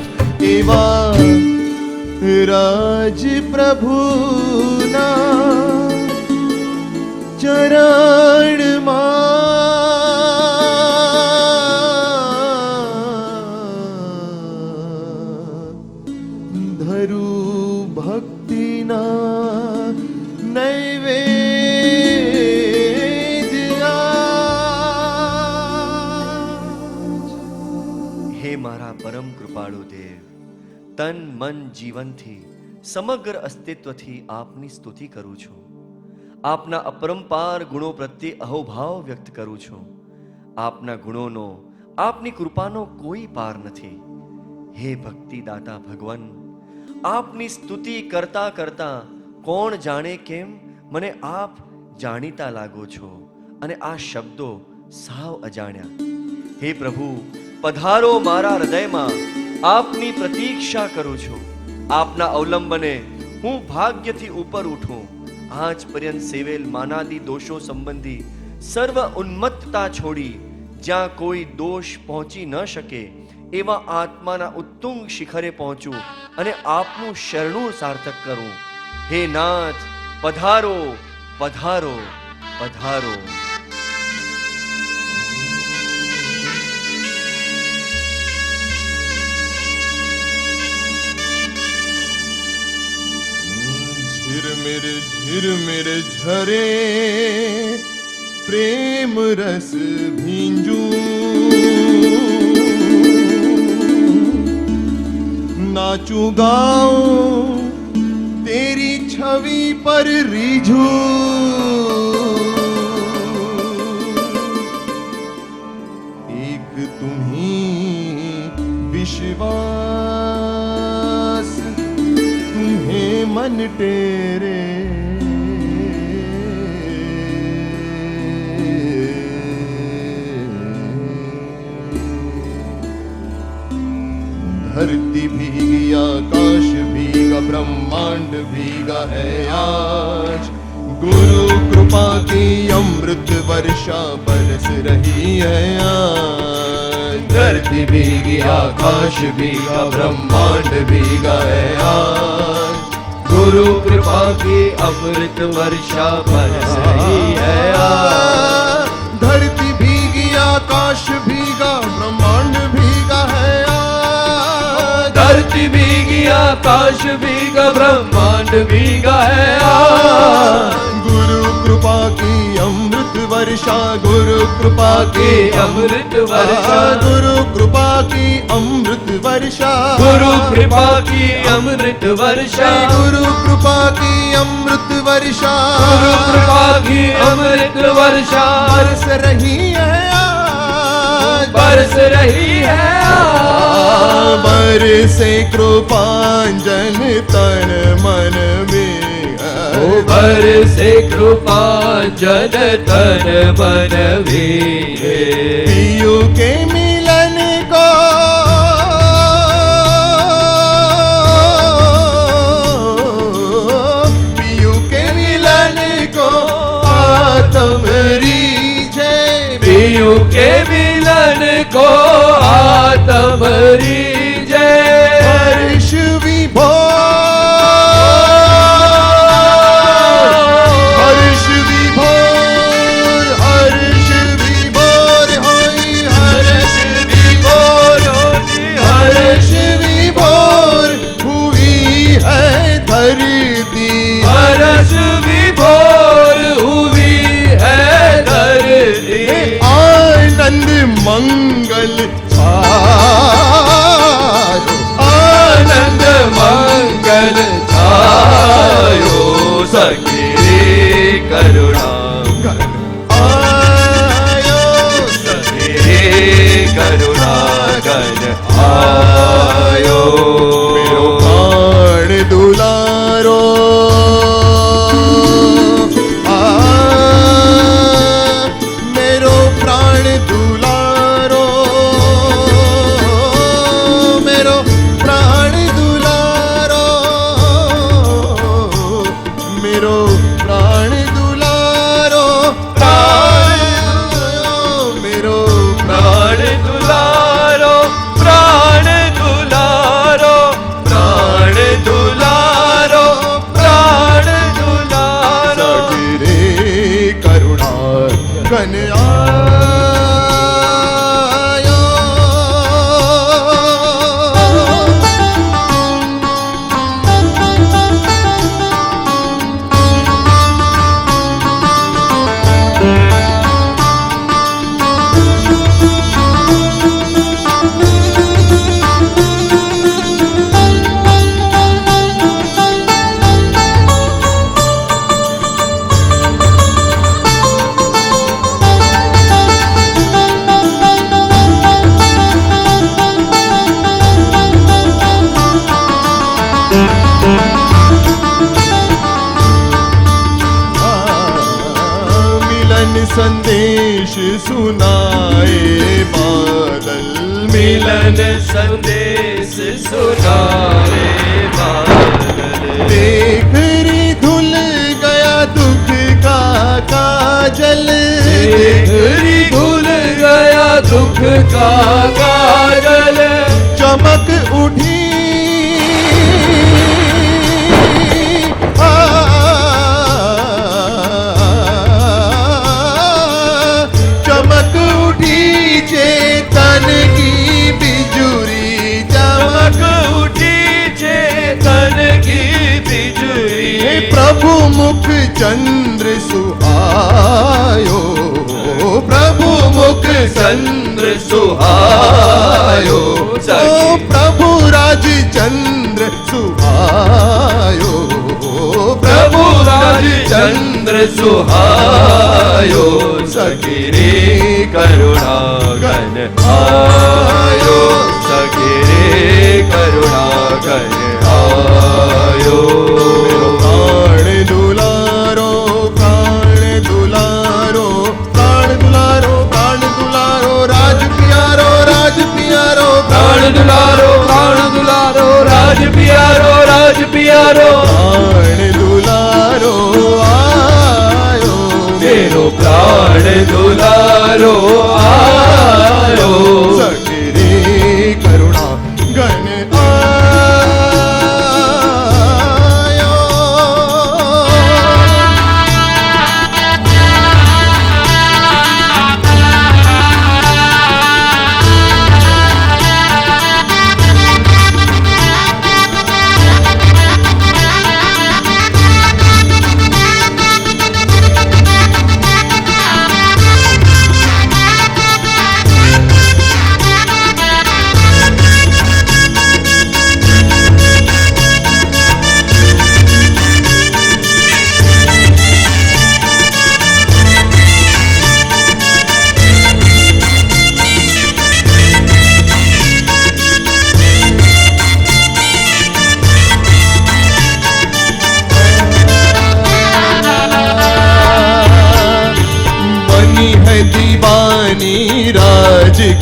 એવા રાજ પ્રભુના ચરણમાં ધરું ભક્તિના નૈવેદ્ય હે મારા પરમ કૃપાળુ દેવ, તન મન જીવનથી સમગ્ર અસ્તિત્વથી આપની સ્તુતિ કરું છું. આપના અપરંપાર ગુણો પ્રત્યે અહોભાવ વ્યક્ત કરું છું. આપના ગુણોનો, આપની કૃપાનો કોઈ પાર નથી. હે ભક્તિદાતા ભગવાન, આપની સ્તુતિ કરતા કરતા કોણ જાણે કેમ મને આપ જાણીતા લાગો છો અને આ શબ્દો સાવ અજાણ્યા. હે પ્રભુ, પધારો મારા હૃદયમાં, આપની પ્રતીક્ષા કરું છું. આપના અવલંબને હું ભાગ્યથી ઉપર ઉઠું. આજ પર્યંત સેવેલ માનાદી દોષો સંબંધી સર્વ ઉન્મત્તતા છોડી જ્યાં કોઈ દોષ પહોંચી ન શકે એવા આત્માના ઉત્તુંગ શિખરે પહોંચું અને આપનું શરણું સાર્થક કરું. હે નાથ, પધારો પધારો પધારો. ઝિરમિર ઝરે પ્રેમ રસ ભીંજું નાચું ગાઉં તેરી છવી પર રીઝું એક તુમ્હી વિશ્વાસ तुम्हें मन तेरे धरती भीगी आकाश भीगा ब्रह्मांड भीगा है आज गुरु कृपा की अमृत वर्षा बरस रही है आज धरती भीगी आकाश भीगा ब्रह्मांड भीगा है आज गुरु कृपा की अमृत वर्षा बरस रही है आज धरती भीगी आकाश भीगा ब्रह्मांड भीगा है आज धरती भीगी आकाश भीगा ब्रह्मांड भीगा है आज कृपा की अमृत वर्षा गुरु कृपा की अमृत वर्षा गुरु कृपा की अमृत वर्षा गुरु कृपा की अमृत वर्षा गुरु कृपा की अमृत वर्षा बरस रही है आज बरस रही है आज। बरसे कृपांजन तन मन में ओ बरसे कृपा जन तन मन में पियु के मिलन को पियु के मिलन को आत्म रीझे पियु के मिलन को आत्म रीझे हर्ष विभोर हर्ष विभोर हर्ष विभोर होई हर्ष विभोर हर्ष विभोर हुई है धरती हर्ष विभोर हुई है धरती आनंद मंगल छायो आनंद मंगल छायो सखी करुणा आयो सखी करुणा गण आयो मेरो प्राण दुलारो आ मेरो प्राण दुलारो मेरो प्राण दुलारो मेरो प्राण दुलारो मेरो प्राण दुलारो प्राण दुलारो प्राण दुलारो प्राण दुलारो रे करुणा गण आयो मिलन संदेश सुनाए बादल मिलन संदेश सुनाए बादल देख री धुल गया दुख का काजल देखरी धुल गया दुख का काजल चमक उठी चमक उठी चेतन की बिजुरी चमक चमक उठी चेतन की बिजुरी प्रभु मुख चंद्र सुहायो प्रभु मुख चंद्र सुहायो ओ सखी प्रभु राज चंद्र सुहायो प्रभु राज चंद्र सुहायो सखी रे करुणा गण आयो सखी रे करुणा गण आयो मेरो प्राण दुलारो प्राण दुलारो प्राण दुलारो प्राण दुलारो राज प्यारो प्राण दुलारो प्राण दुलारो राज पियारो राज पियारो प्राण दुलारो आयो मेरो प्राण दुलारो आयो सखी रे करुणा गण आयो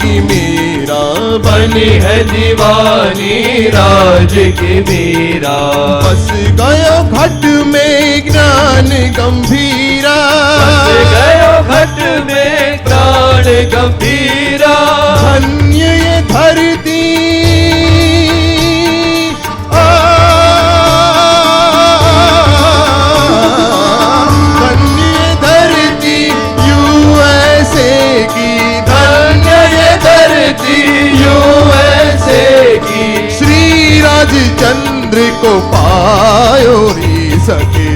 की मीरा बनी है दीवानी राज की मीरा। बस गयो घट में ज्ञान गंभीरा, बस गयो घट में ज्ञान गंभीरा। धन्य ये धरती चंद्र को पायो री सखी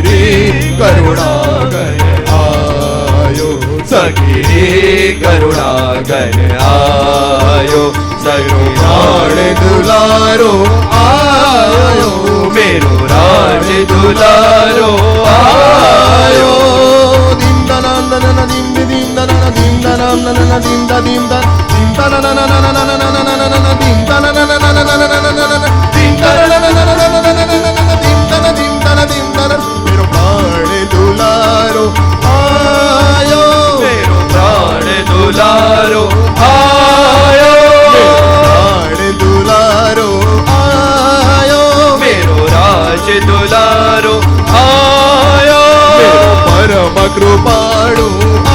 करुणा गण आयो, सखी करुणा गण आयो। सरो प्राण दुलारो आयो, मेरो राज दुलारो आयो। दीन दनाम दनन दीन दीन दनन दीन दनाम दनन दीन दा दीन दा दीन दनन ननन दीन दनन मेरो प्राण दुलारो आयो, मेरो प्राण दुलारो आयो, प्राण दुलारो आयो। मेरो राज दुलारो आयो, मेरो परम कृपाळु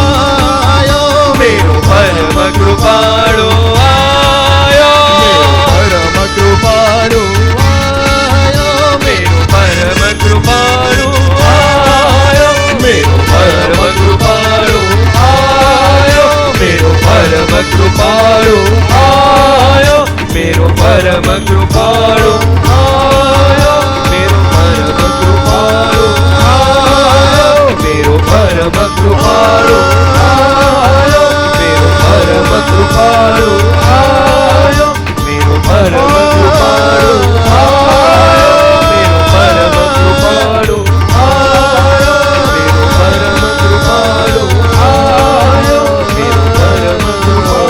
आयो, मेरो परम कृपाळु आयो, परम कृपाळु कृपाळु आयो, मेरो परम कृपाळु आयो, मेरो परम कृपाळु आयो, मेरो परम कृपाळु आयो, मेरो परम कृपाळु आयो, मेरो परम कृपाळु आयो, मेरो परम कृपाळु आयो, मेरो परम कृपाळु आयो, मेरो परम कृपाळु आयो, मेरो परम कृपाळु आयो, मेरो परम कृपाळु आयो, मेरो परम कृपाळु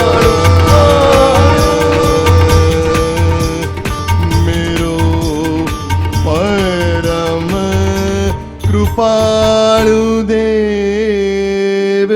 देव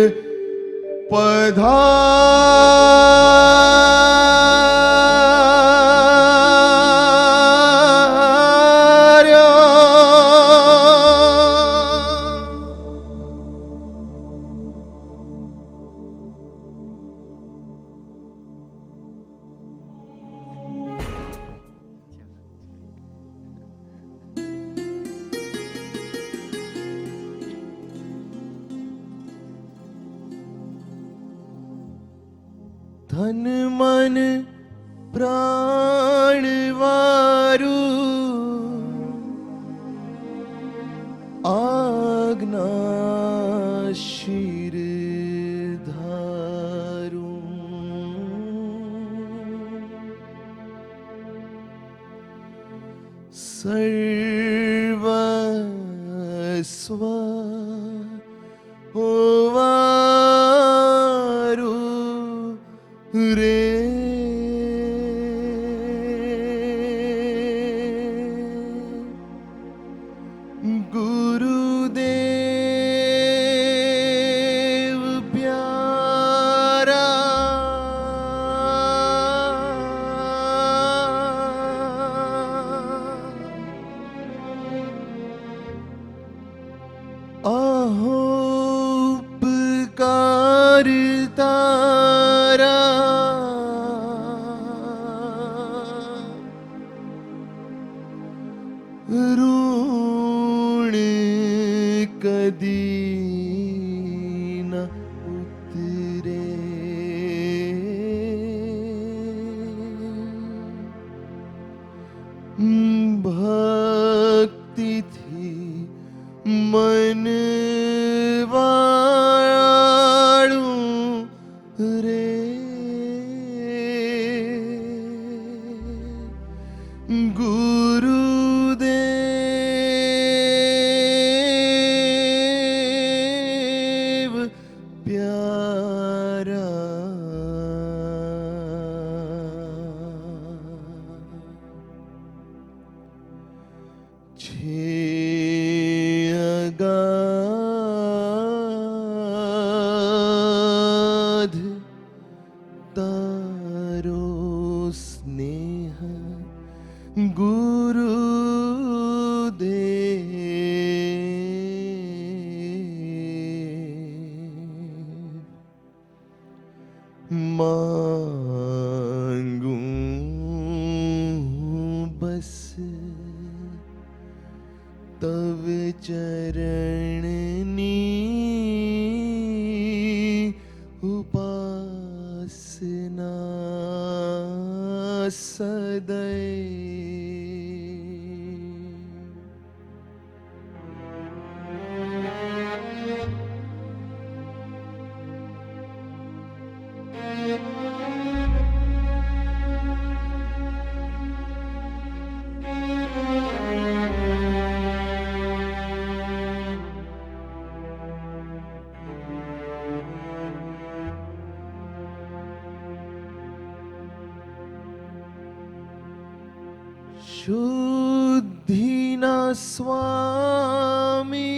ધન મન પ્રાણ વારું આજ્ઞા શિર ધારું સર્વસ્વ હોવારું રે ગુરુદેવ પ્યારા અહો ઉપકાર તારા ઋણ કદી ન ઉતરે ભક્તિથી મન વાળું રે ગુરુદેવ પ્યારા છે અગા मांगूं बस तव चरणनी उपासना सदैव। शुद्धि न स्वामी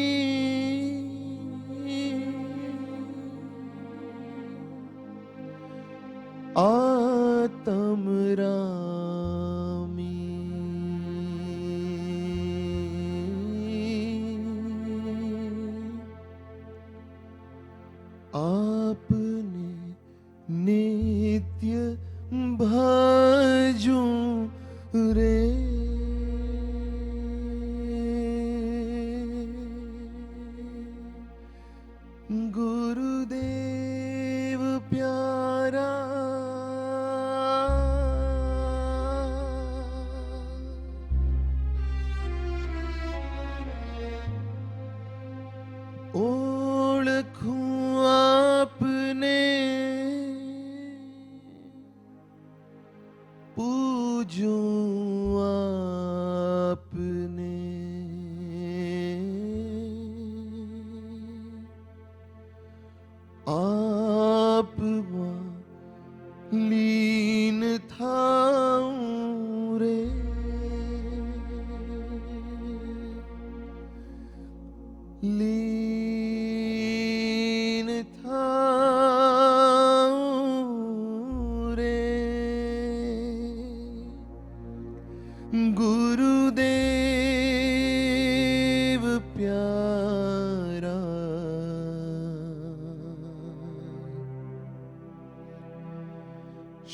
आत्म रामी। आपने नित्य भजूं रे गुरुदेव प्यारा ओळखूं आपने पूजूं आपने आप लीन थाऊं रे लीन थाऊं रे गुरुदेव प्यारा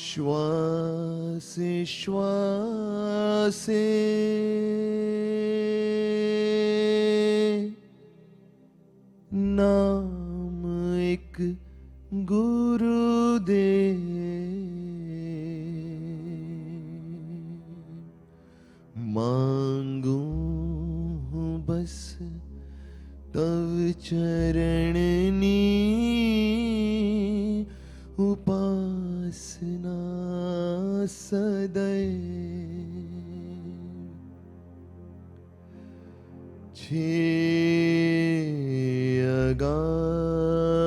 श्वासे श्वासे नाम एक गुरुदेव मांगूं बस तव चरणनी उपासना सदैव। छे अगाध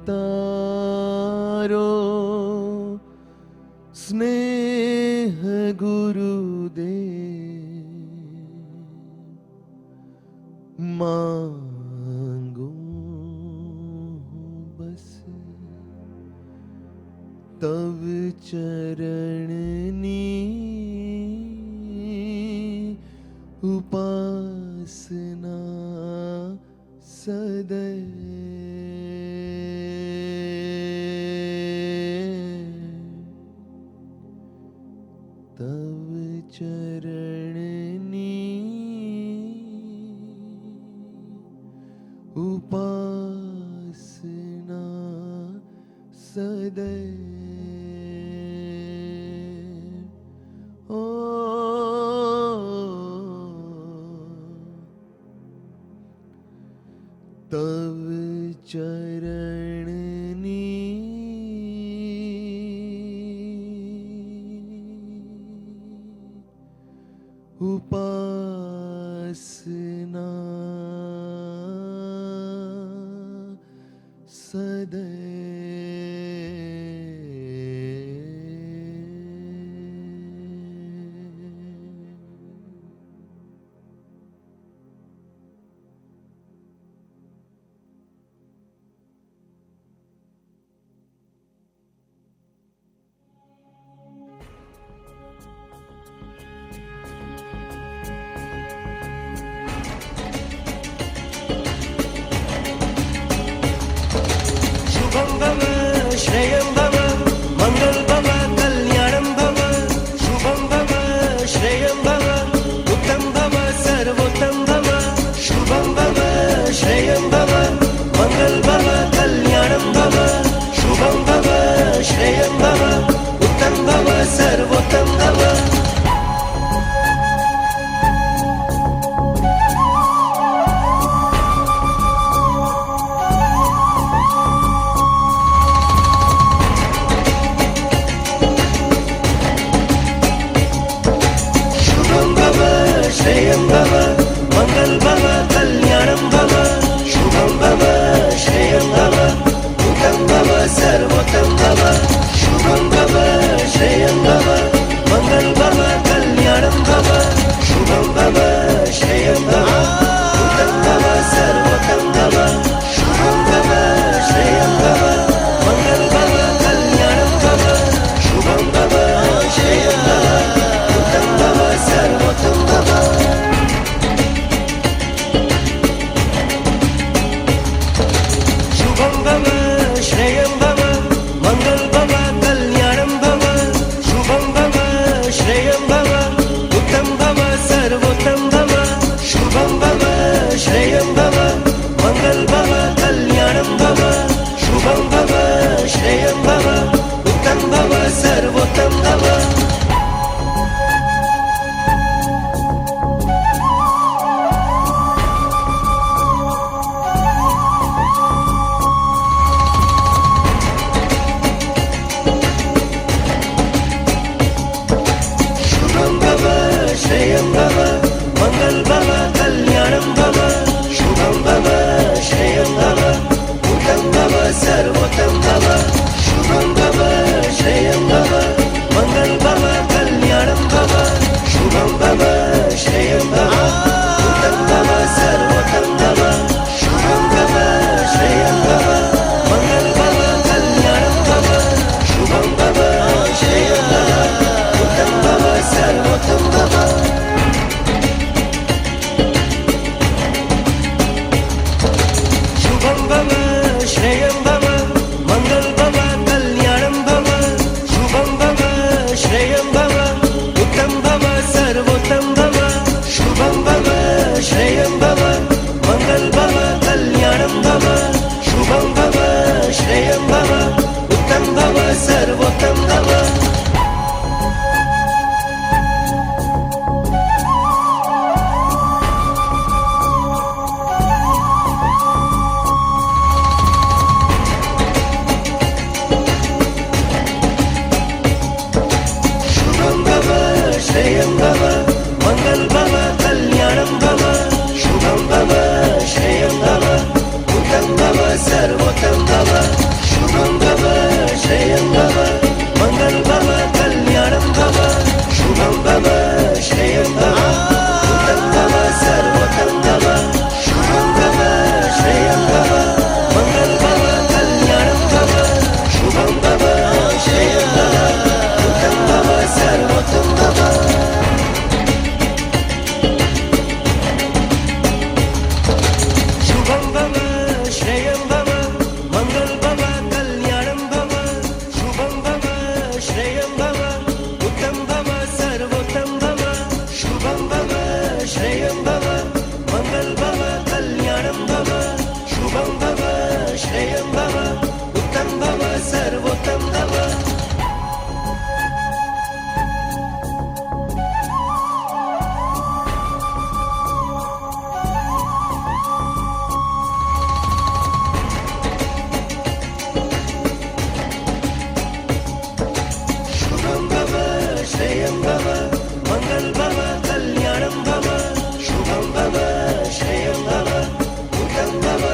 तारो स्नेह गुरुदेव मांगूं बस तव चरणनी उपासना सदैव। तव चरणनी उपासना सदैव। ओ तव चरणनी उपासना शुभंगम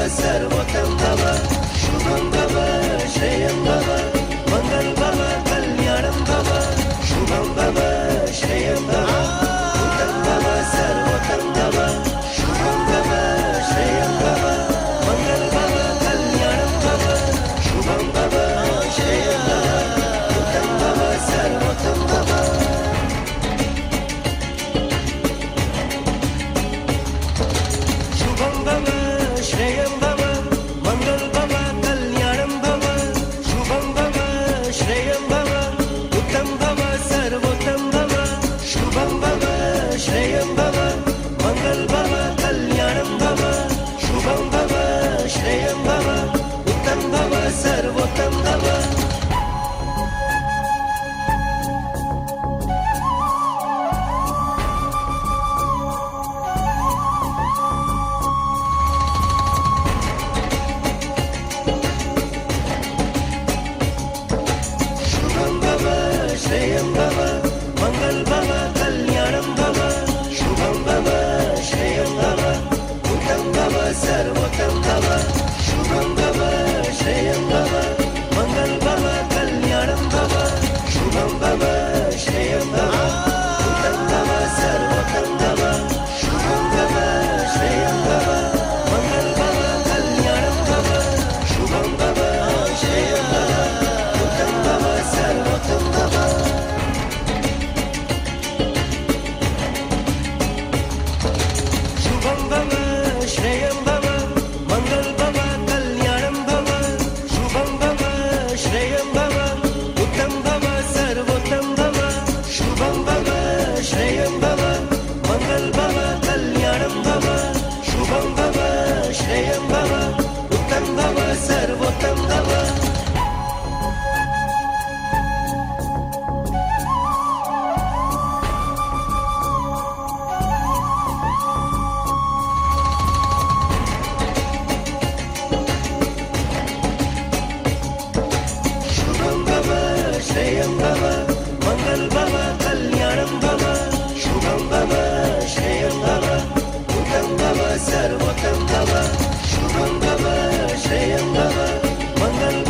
सर्वोत्तम भव शुभं भव श्रेयं भव मङ्गल भव कल्याणं भव शुभं भव श्रेयं भव उत्तम भव सर्वोत्तम भव शुभं भव श्रेयं भव मङ्गल भव कल्याणं भव शुभं भव श्रेयं भव उत्तम भव सर्वोत्तम भव शुभं भव श्रेयं भव मङ्गल भव कल्याणं भव शुभं भव श्रेयं भव उत्तम भव सर्वोत्तम भव शुभं भव श्रेयं भव मङ्गल भव कल्याणं भव शुभं भव श्रेयं भव उत्तम भव सर्वोत्तम भव शुभं भव श्रेयं भव मङ्गल भव कल्याणं भव शुभं भव श्रेयं भव उत्तम भव सर्वोत्तम भव शुभं भव श्रेयं भव मङ्गल भव कल्याणं भव शुभं भव श्रेयं भव उत्तम भव सर्वोत्तम भव शुभं भव श्रेयं भव मङ्गल भव कल्याणं भव शुभं भव श्रेयं भव उत्तम भव सर्वोत्तम भव शुभं भव श्रेयं भव मङ्गल भव कल्याणं भव शुभं भव श्रेयं भव उत्तम भव सर्वोत्तम भव शुभं भव श्रेयं भव मङ्गल भव कल्याणं भव शुभं भव श्रेयं भव उत्तम भव सर्वोत्तम भव शुभं भव श्रेयं भव मङ्गल भव कल्याणं भव शुभं भव श्रेयं भव उत्तम भव सर्वोत्तम भव शुभं भव श्रेयं भव मङ्गल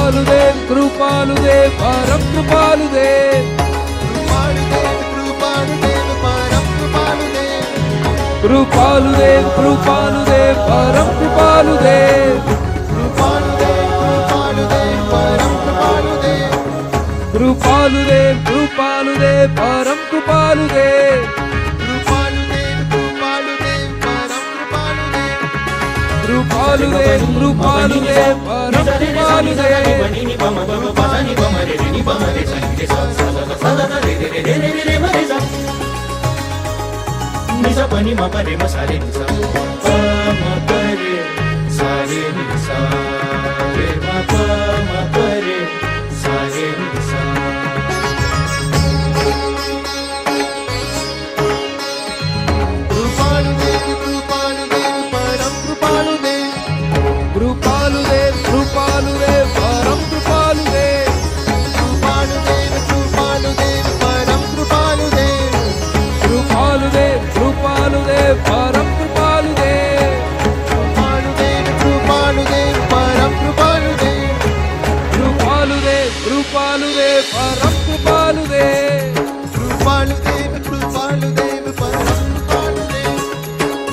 कृपालुदेव कृपालुदेव परम कृपालुदेव कृपालुदेव कृपालुदेव परम कृपालुदेव कृपालुदेव कृपालुदेव परम कृपालुदेव कृपालुदेव कृपालुदेव परम Kripaludev Pani ma pare ma sare ni sa pa ma pare sare ni sa re ma pa ma pare sare ni sa Kripaludev Kripaludev परम कृपालुदेव कृपालुदेव कृपालुदेव परम कृपालुदेव कृपालुदेव कृपालुदेव परम कृपालुदेव कृपालुदेव कृपालुदेव परम कृपालुदेव कृपालुदेव कृपालुदेव परम कृपालुदेव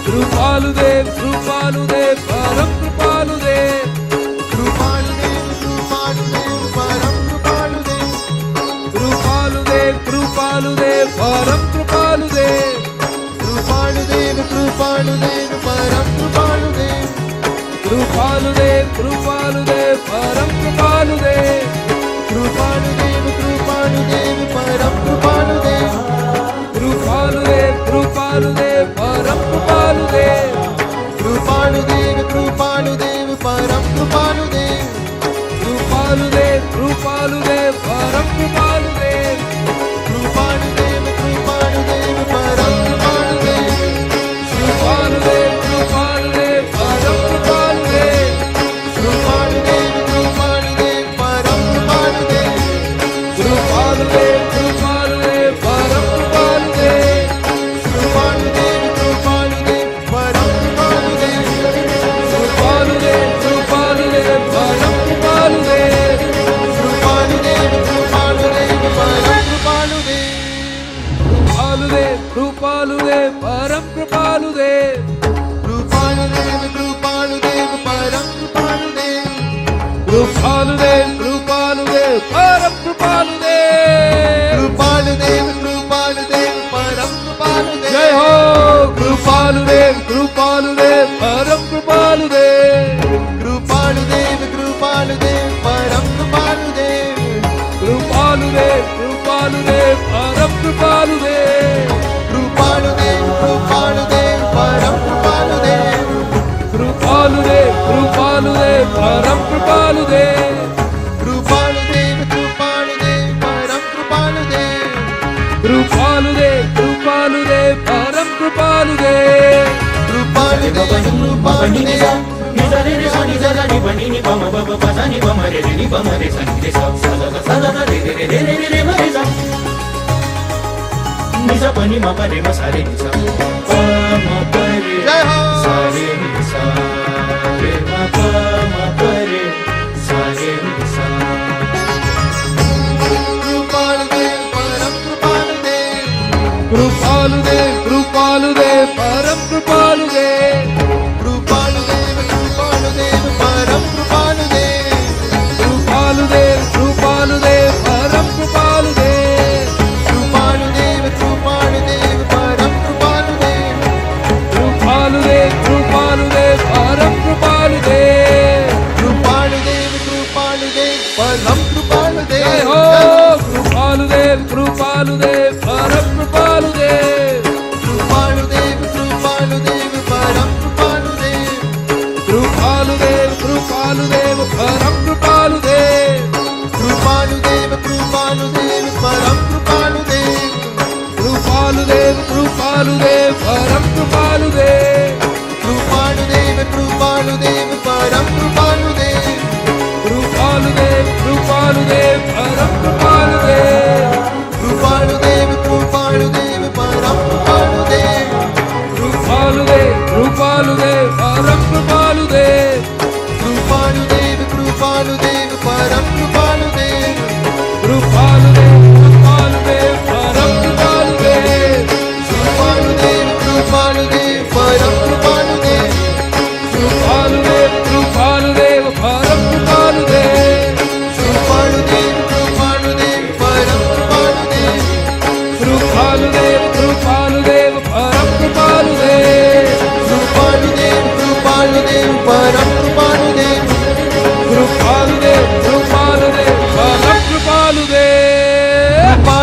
कृपालुदेव कृपालुदेव परम कृपालुदेव कृपालुदेव कृपालुदेव परम कृपालुदेव कृपालुदेव कृपालुदेव परम कृपालुदेव कृपालुदेव कृपालुदेव परम कृपालुदेव कृपालुदेव कृपालुदेव परम कृपालुदेव कृपालुदेव कृपालुदेव परम कृपालुदेव कृपालुदेव कृपालुदेव परम कृपालुदेव कृपालुदेव कृपालुदेव परम कृपालुदेव जय हो कृपालुदेव कृपालुदेव परम कृपालुदेव कृपालुदेव कृपालुदेव परम कृपालुदेव कृपालुदेव कृपालुदेव परम कृपालुदेव कृपालुदेव कृपालुदेव परम Kripaludev pani ni sa ni sa re sa ni sa ni pani ni pa ma pa pa sa ni pa ma re ni pa ma re sa ni sa sa re re ma re sa ni sa pani ma pa re ma sa re ni sa pa ma pa re sa re ni sa re ma pa ma pa re sa re ni sa Kripaludev Kripaludev परम कृपालुदेव कृपालुदेव कृपालुदेव परम कृपालुदेव कृपालुदेव कृपालुदेव परम कृपालुदेव जय हो कृपालुदेव कृपालुदेव परम कृपालुदेव कृपालुदेव कृपालुदेव परम कृपालुदेव कृपालुदेव कृपालुदेव परम कृपालुदेव कृपालुदेव कृपालुदेव परम कृपालुदेव कृपालुदेव कृपालुदेव परम कृपालुदेव कृपालुदेव परम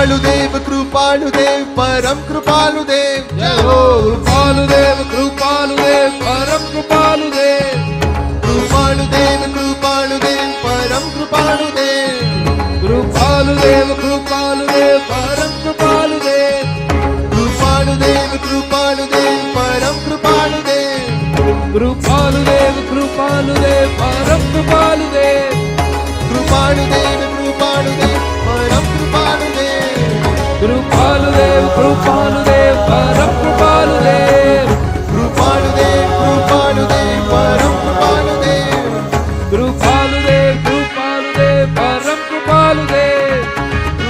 कृपालुदेव कृपालुदेव परम कृपालुदेव जय हो कृपालुदेव कृपालुदेव परम कृपालुदेव कृपालुदेव कृपालुदेव परम कृपालुदेव कृपालुदेव कृपालुदेव परम कृपालुदेव कृपालुदेव कृपालुदेव परम कृपालुदेव कृपालुदेव कृपालुदेव परम कृपालुदेव कृपालुदेव कृपालुदेव परम कृपालुदेव कृपालुदेव कृपालुदेव परम कृपालुदेव कृपालुदेव कृपालुदेव परम कृपालुदेव कृपालुदेव कृपालुदेव परम कृपालुदेव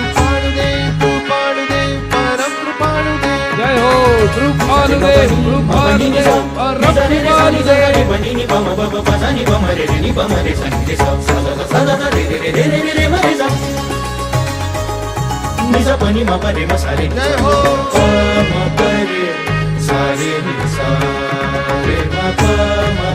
कृपालुदेव कृपालुदेव परम कृपालुदेव जय हो कृपालुदेव कृपालुदेव परम कृपालुदेव जय हो कृपालुदेव कृपालुदेव कृपालुदेव कृपालुदेव परम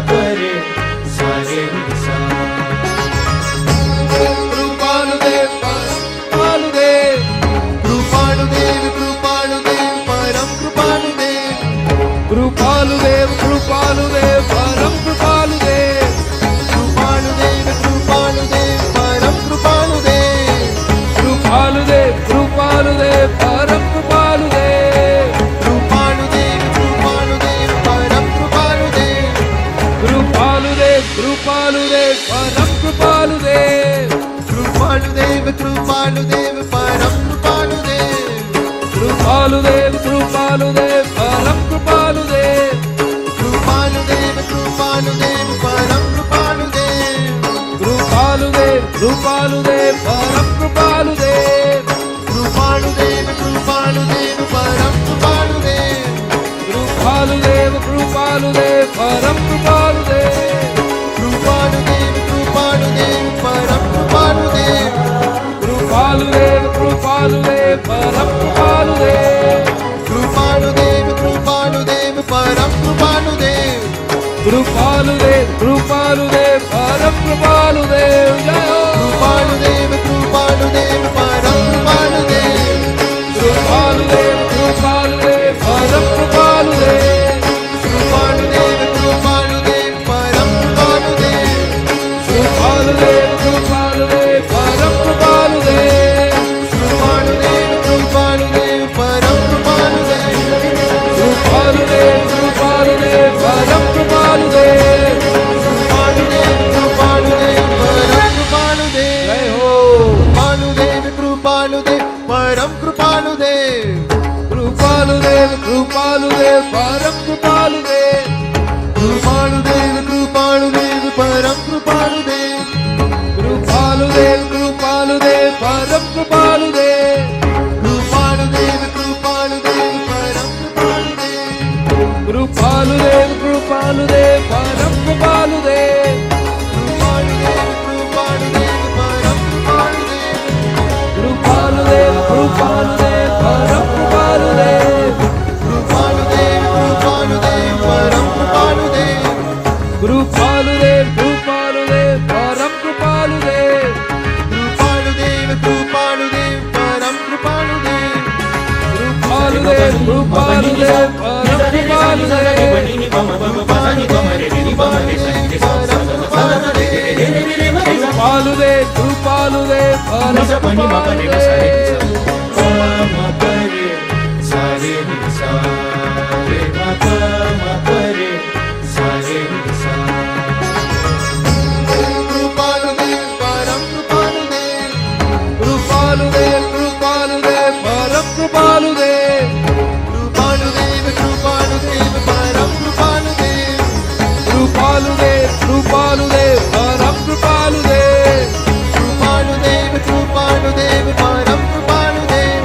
कृपालुदेव कृपालुदेव कृपालुदेव परम कृपालुदेव कृपालुदेव कृपालुदेव परम कृपालुदेव कृपालुदेव कृपालुदेव परम कृपालुदेव कृपालुदेव कृपालुदेव परम कृपालुदेव कृपालुदेव कृपालुदेव परम कृपालुदेव कृपालुदेव कृपालुदेव परम कृपालुदेव कृपालुदेव कृपालुदेव परम कृपालुदेव कृपालुदेव कृपालुदेव परम कृपालुदेव कृपालुदेव कृपालुदेव परम कृपालुदेव कृपालुदेव कृपालुदेव परम कृपालुदेव कृपालुदेव कृपालुदेव परम कृपालुदेव कृपालुदेव कृपालुदेव परम कृपालुदेव कृपालुदेव कृपालुदेव परम कृपालुदेव कृपालुदेव कृपालुदेव परम कृपालुदेव कृपालुदेव कृपालुदेव परम कृपालुदेव जय हो कृपालुदेव कृपालुदेव परम कृपालुदेव कृपालुदेव कृपालुदेव परम कृपालुदेव कृपालुदेव कृपालुदेव परम कृपालुदेव कृपालुदेव कृपालुदेव परम कृपालुदेव कृपालुदेव कृपालुदेव परम कृपालुदेव कृपालुदेव कृपालुदेव परम कृपालुदेव कृपालुदेव कृपालुदेव परम कृपालुदेव जय हो कृपालुदेव कृपालुदेव परम कृपालुदेव कृपालुदेव कृपालुदेव परम कृपालुदेव कृपालुदेव कृपालुदेव परम कृपालुदेव कृपालुदेव कृपालुदेव परम कृपालुदेव कृपालुदेव कृपालुदेव परम कृपालुदेव कृपालुदेव कृपालुदेव परम कृपालुदेव कृपालुदेव कृपालुदेव परम कृपालुदेव कृपालुदेव कृपालुदेव परम कृपालुदेव कृपालुदेव कृपालुदेव परम कृपालुदेव कृपालुदेव कृपालुदेव परम कृपालुदेव कृपालुदेव कृपालुदेव परम कृपालुदेव कृपालुदेव कृपालुदेव परम कृपालुदेव कृपालुदेव कृपालुदेव परम कृपालुदेव कृपालुदेव परम कृपालुदेव कृपालुदेव कृपालुदेव परम कृपालुदेव कृपालुदेव कृपालुदेव परम कृपालुदेव कृपालुदेव कृपालुदेव परम कृपालुदेव कृपालुदेव कृपालुदेव परम कृपालुदेव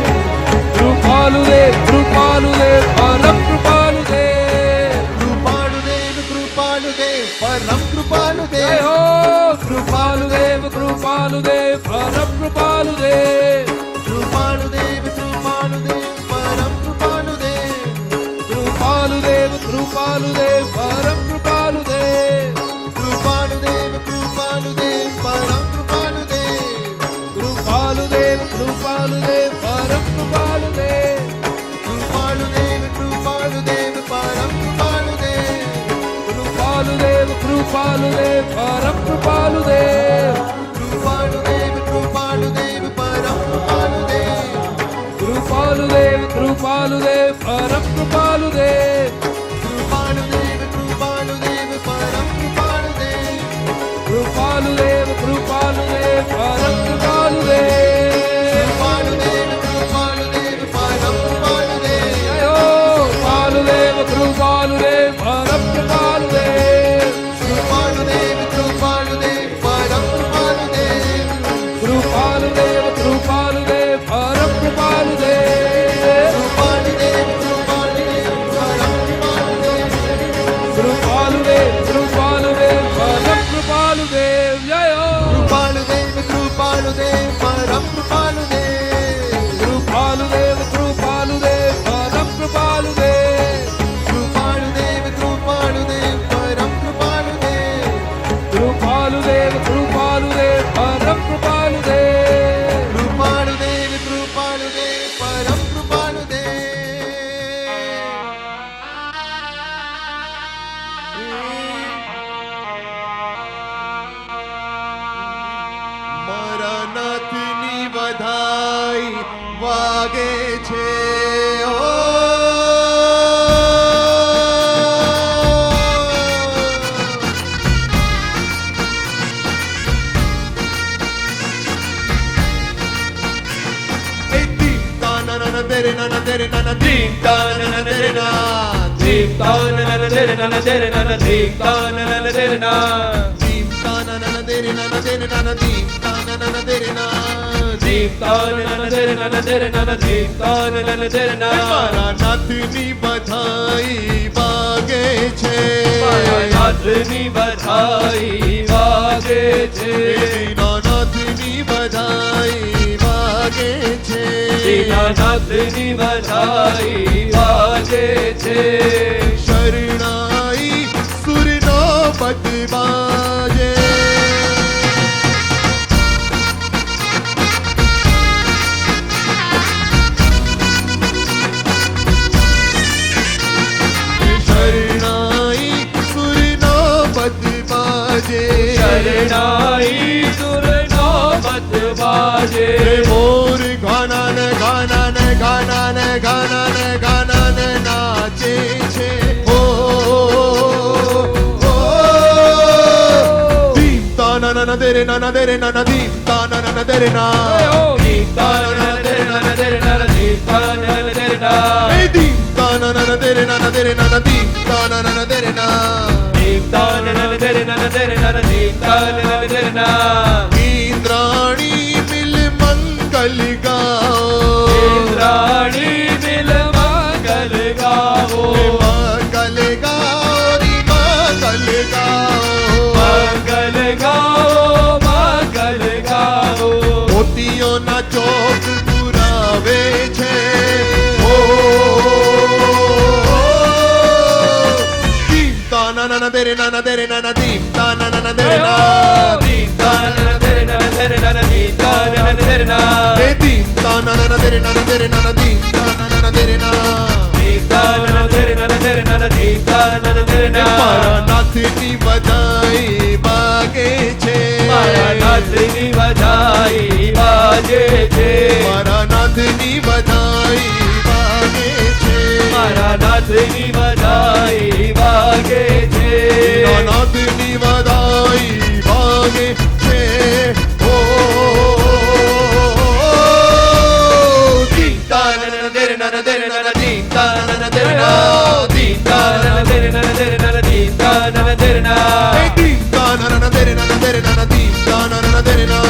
कृपालुदेव कृपालुदेव परम कृपालुदेव कृपालुदेव कृपालुदेव परम कृपालुदेव जय हो कृपालुदेव कृपालुदेव परम कृपालुदेव कृपालुदेव कृपालुदेव કૃપાલુદેવ પરમ કૃપાલુદેવ કૃપાલુદેવ કૃપાલુદેવ પરમ કૃપાલુદેવ કૃપાલુદેવ કૃપાલુદેવ પરમ કૃપાલુદેવ કૃપાલુદેવ કૃપાલુદેવ પરમ કૃપાલુદેવ કૃપાલુદેવ કૃપાલુદેવ પરમ કૃપાલુદેવ કૃપાલુદેવ કૃપાલુદેવ પરમ કૃપાલુદેવ જયો કૃપાલુદેવ કૃપાલુદેવ પરમ કૃપાલુદેવ કૃપાલુદેવ કૃપાલુદેવ પરમ કૃપાલુદેવ કૃપાલુદેવ કૃપાલુદેવ પરમ કૃપાલુદેવ કૃપાલુદેવ કૃપાલુદેવ પરમ કૃપાલુદેવ કૃપાલુદેવ કૃપાલુદેવ પરમ કૃપાલુદેવ જયો કૃપાલુદેવ કૃપાલુદેવ પરમ કૃપાલુદેવ કૃપાલુદેવ કૃપાલુદેવ પરમ કૃપાલુદેવ કૃપાલુદેવ કૃપાલુદેવ પરમ કૃપાલુદેવ કૃપાલુદેવ કૃપાલુદેવ પરમ કૃપાલુદેવ કૃપાલુદેવ કૃપાલુદેવ પરમ કૃપાલુદેવ મારા નાથની વધાઈ વાગે છે ઓ तेरे नाना तेरे नाना दीप ताना तेरे ना દીપ તાનન તેરે નન તેરે નન દીપ તાનન તેરે ના दीप ताना तेरे नाना तेरे नाना दीप ताना तेरे ना દીપ તાનન તેરે નન તેરે નન દીપ તાનન તેરે ના મારા નાથની બધાઈ વાગે છે મારા નાથની બધાઈ વાગે છે નાથની બધાઈ વાગે છે દીનાનાથની બધાઈ વાગે છે શરણાઈ સુરનો બદબાજે શરણાઈ સુરનો બદબાજે શરણાઈ સુરનો બદબાજે મોર ગાના ગાના ગાના ગાના ગાના નાચે છે ઓ દીપ તાના તેરે નાના તેરે નાના દીપ તાના તેરે ના દીપ તાનન તેરે નન તેરે નન દીપ તાનન તેરે ના એ દીપ તાના તેરે નાના તેરે નાના દીપ તાના તેરે ના દીપ તાનન તેરે નન તેરે નન દીપ તાનન તેરે ના ઇન્દ્રાણી મિલ મંગલ ગાઓ ઇન્દ્રાણી મિલ મંગલ ગાવો મંગલ ગાઓ રી મંગલ ગાઓ મંગલ ગાવો મંગલ ગાવો મોતીઓના ચોક પુરાવે છે ઓ દીપ તાના તેરે નાના તેરે નાના દીપ તાના તેરે ના દીપ તાનન તેરે નન તેરે નન દીપ તાનન તેરે ના એ દીપ તાના તેરે નાના તેરે નાના દીપ તાના તેરે ના દીપ તાનન તેરે નન તેરે નન દીપ તાનન તેરે ના મારા નાથની બધાઈ વાગે છે મારા નાથની બધાઈ વાગે છે મારા નાથની બધાઈ વાગે છે મારા નાથની બધાઈ વાગે છે નાથની બધાઈ વાગે છે ઓ દીપ તાનન તેરે નાના તેરે નાના દીપ તાનન તેરે ના દીપ તાનન તેરે નન તેરે નન દીપ તાનન તેરે ના એ દીપ તાનન તેરે નાના તેરે નાના દીપ તાનન તેરે ના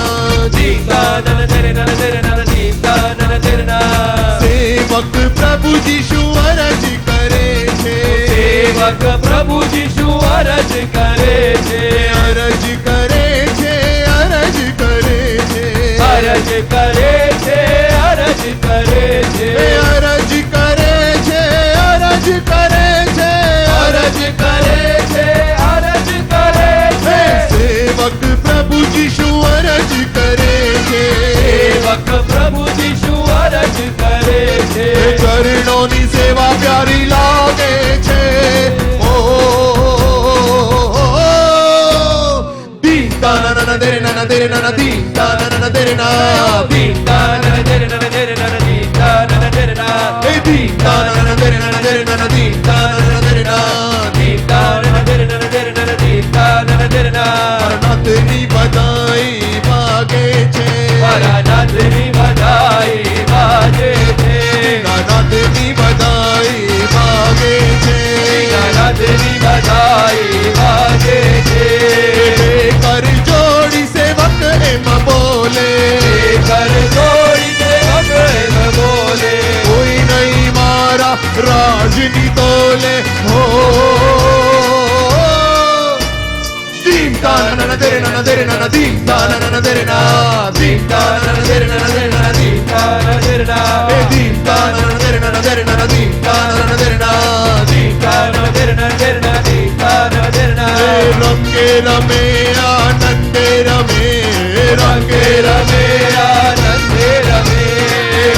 દીપ તાનન તેરે નન તેરે નન દીપ તાનન તેરે ના સેવક પ્રભુજી શું અરજ કરે છે સેવક પ્રભુજી શું અરજ કરે છે અરજ કરે છે અરજ કરે છે અરજ કરે છે અરજ કરે છે અરજ કરે છે અરજ કરે છે અરજ કરે છે અરજ કરે છે સેવક પ્રભુજી શું અરજ કરે છે સેવક પ્રભુજી શું અરજ કરે છે ચરણોની સેવા પ્યારી લાગે છે ઓ na dere na na dee da na na dere na Dee da na na dere na na dere na na dee da na na dere na. hey dee da na na dere na na dere na na dee da na na dere na Dee da na na dere na na dere na na dee da na na dere na. નાથની બધાઈ વાગે છે મારા નાથની બધાઈ વાગે છે. નાથની બધાઈ વાગે છે નાથની બધાઈ વાગે છે. કર જોડી સેવક એમ બોલે કર જોડી સેવક એમ બોલે. કોઈ નહીં મારા રાજની તોલે હો દીમ તા ના ના દરે ના દરે ના દીમ તા ના દરે ના દીમ તા ના દરે ના દરે ના દીમ Da na dere na. એ દીમ તા ના દરે ના દરે ના દીમ તા ના દરે ના દીમ Da na dere na dere na dee da na dere na. રંગે રમે આનંદે રમે રંગે રમે આનંદે રમે.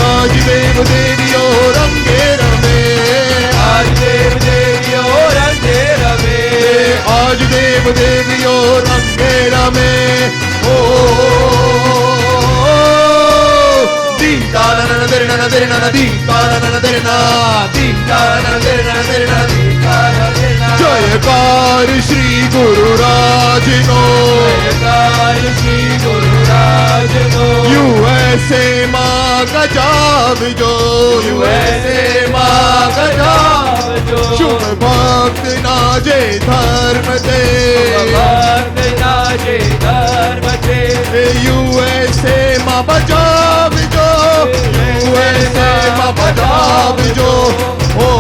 આજ દેવ દેવીઓ રંગે રમે આજ દેવ દેવીઓ રંગે રમે. આજ દેવ દેવીઓ રંગે રમે ઓ દીમ તાના દરે ના દરે ના દીમ તાના દરે ના દીમ તાના દરે ના દરે ના દીમ Da na dere na. જયકાર શ્રી ગુરુ રાજનો જયકાર શ્રી ગુરુ રાજનો. USA માં ગજાવજો USA માં ગજાવજો. શુભ ભક્ત ના જે ધર્મ તે ભક્તના જે ધર્મ છે. USA માં બજાવજો USA માં બજાવજો ઓ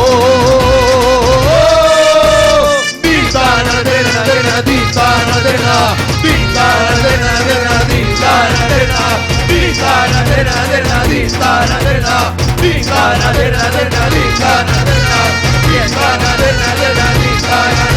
દીતાના દેના દેના દીતાના દેના દીતાના દેના દેના દીતાના દેના દીતાના દેના દેના દીતાના દેના દીતાના દેના દેના દીતાના દેના દીતાના દેના દેના દીતાના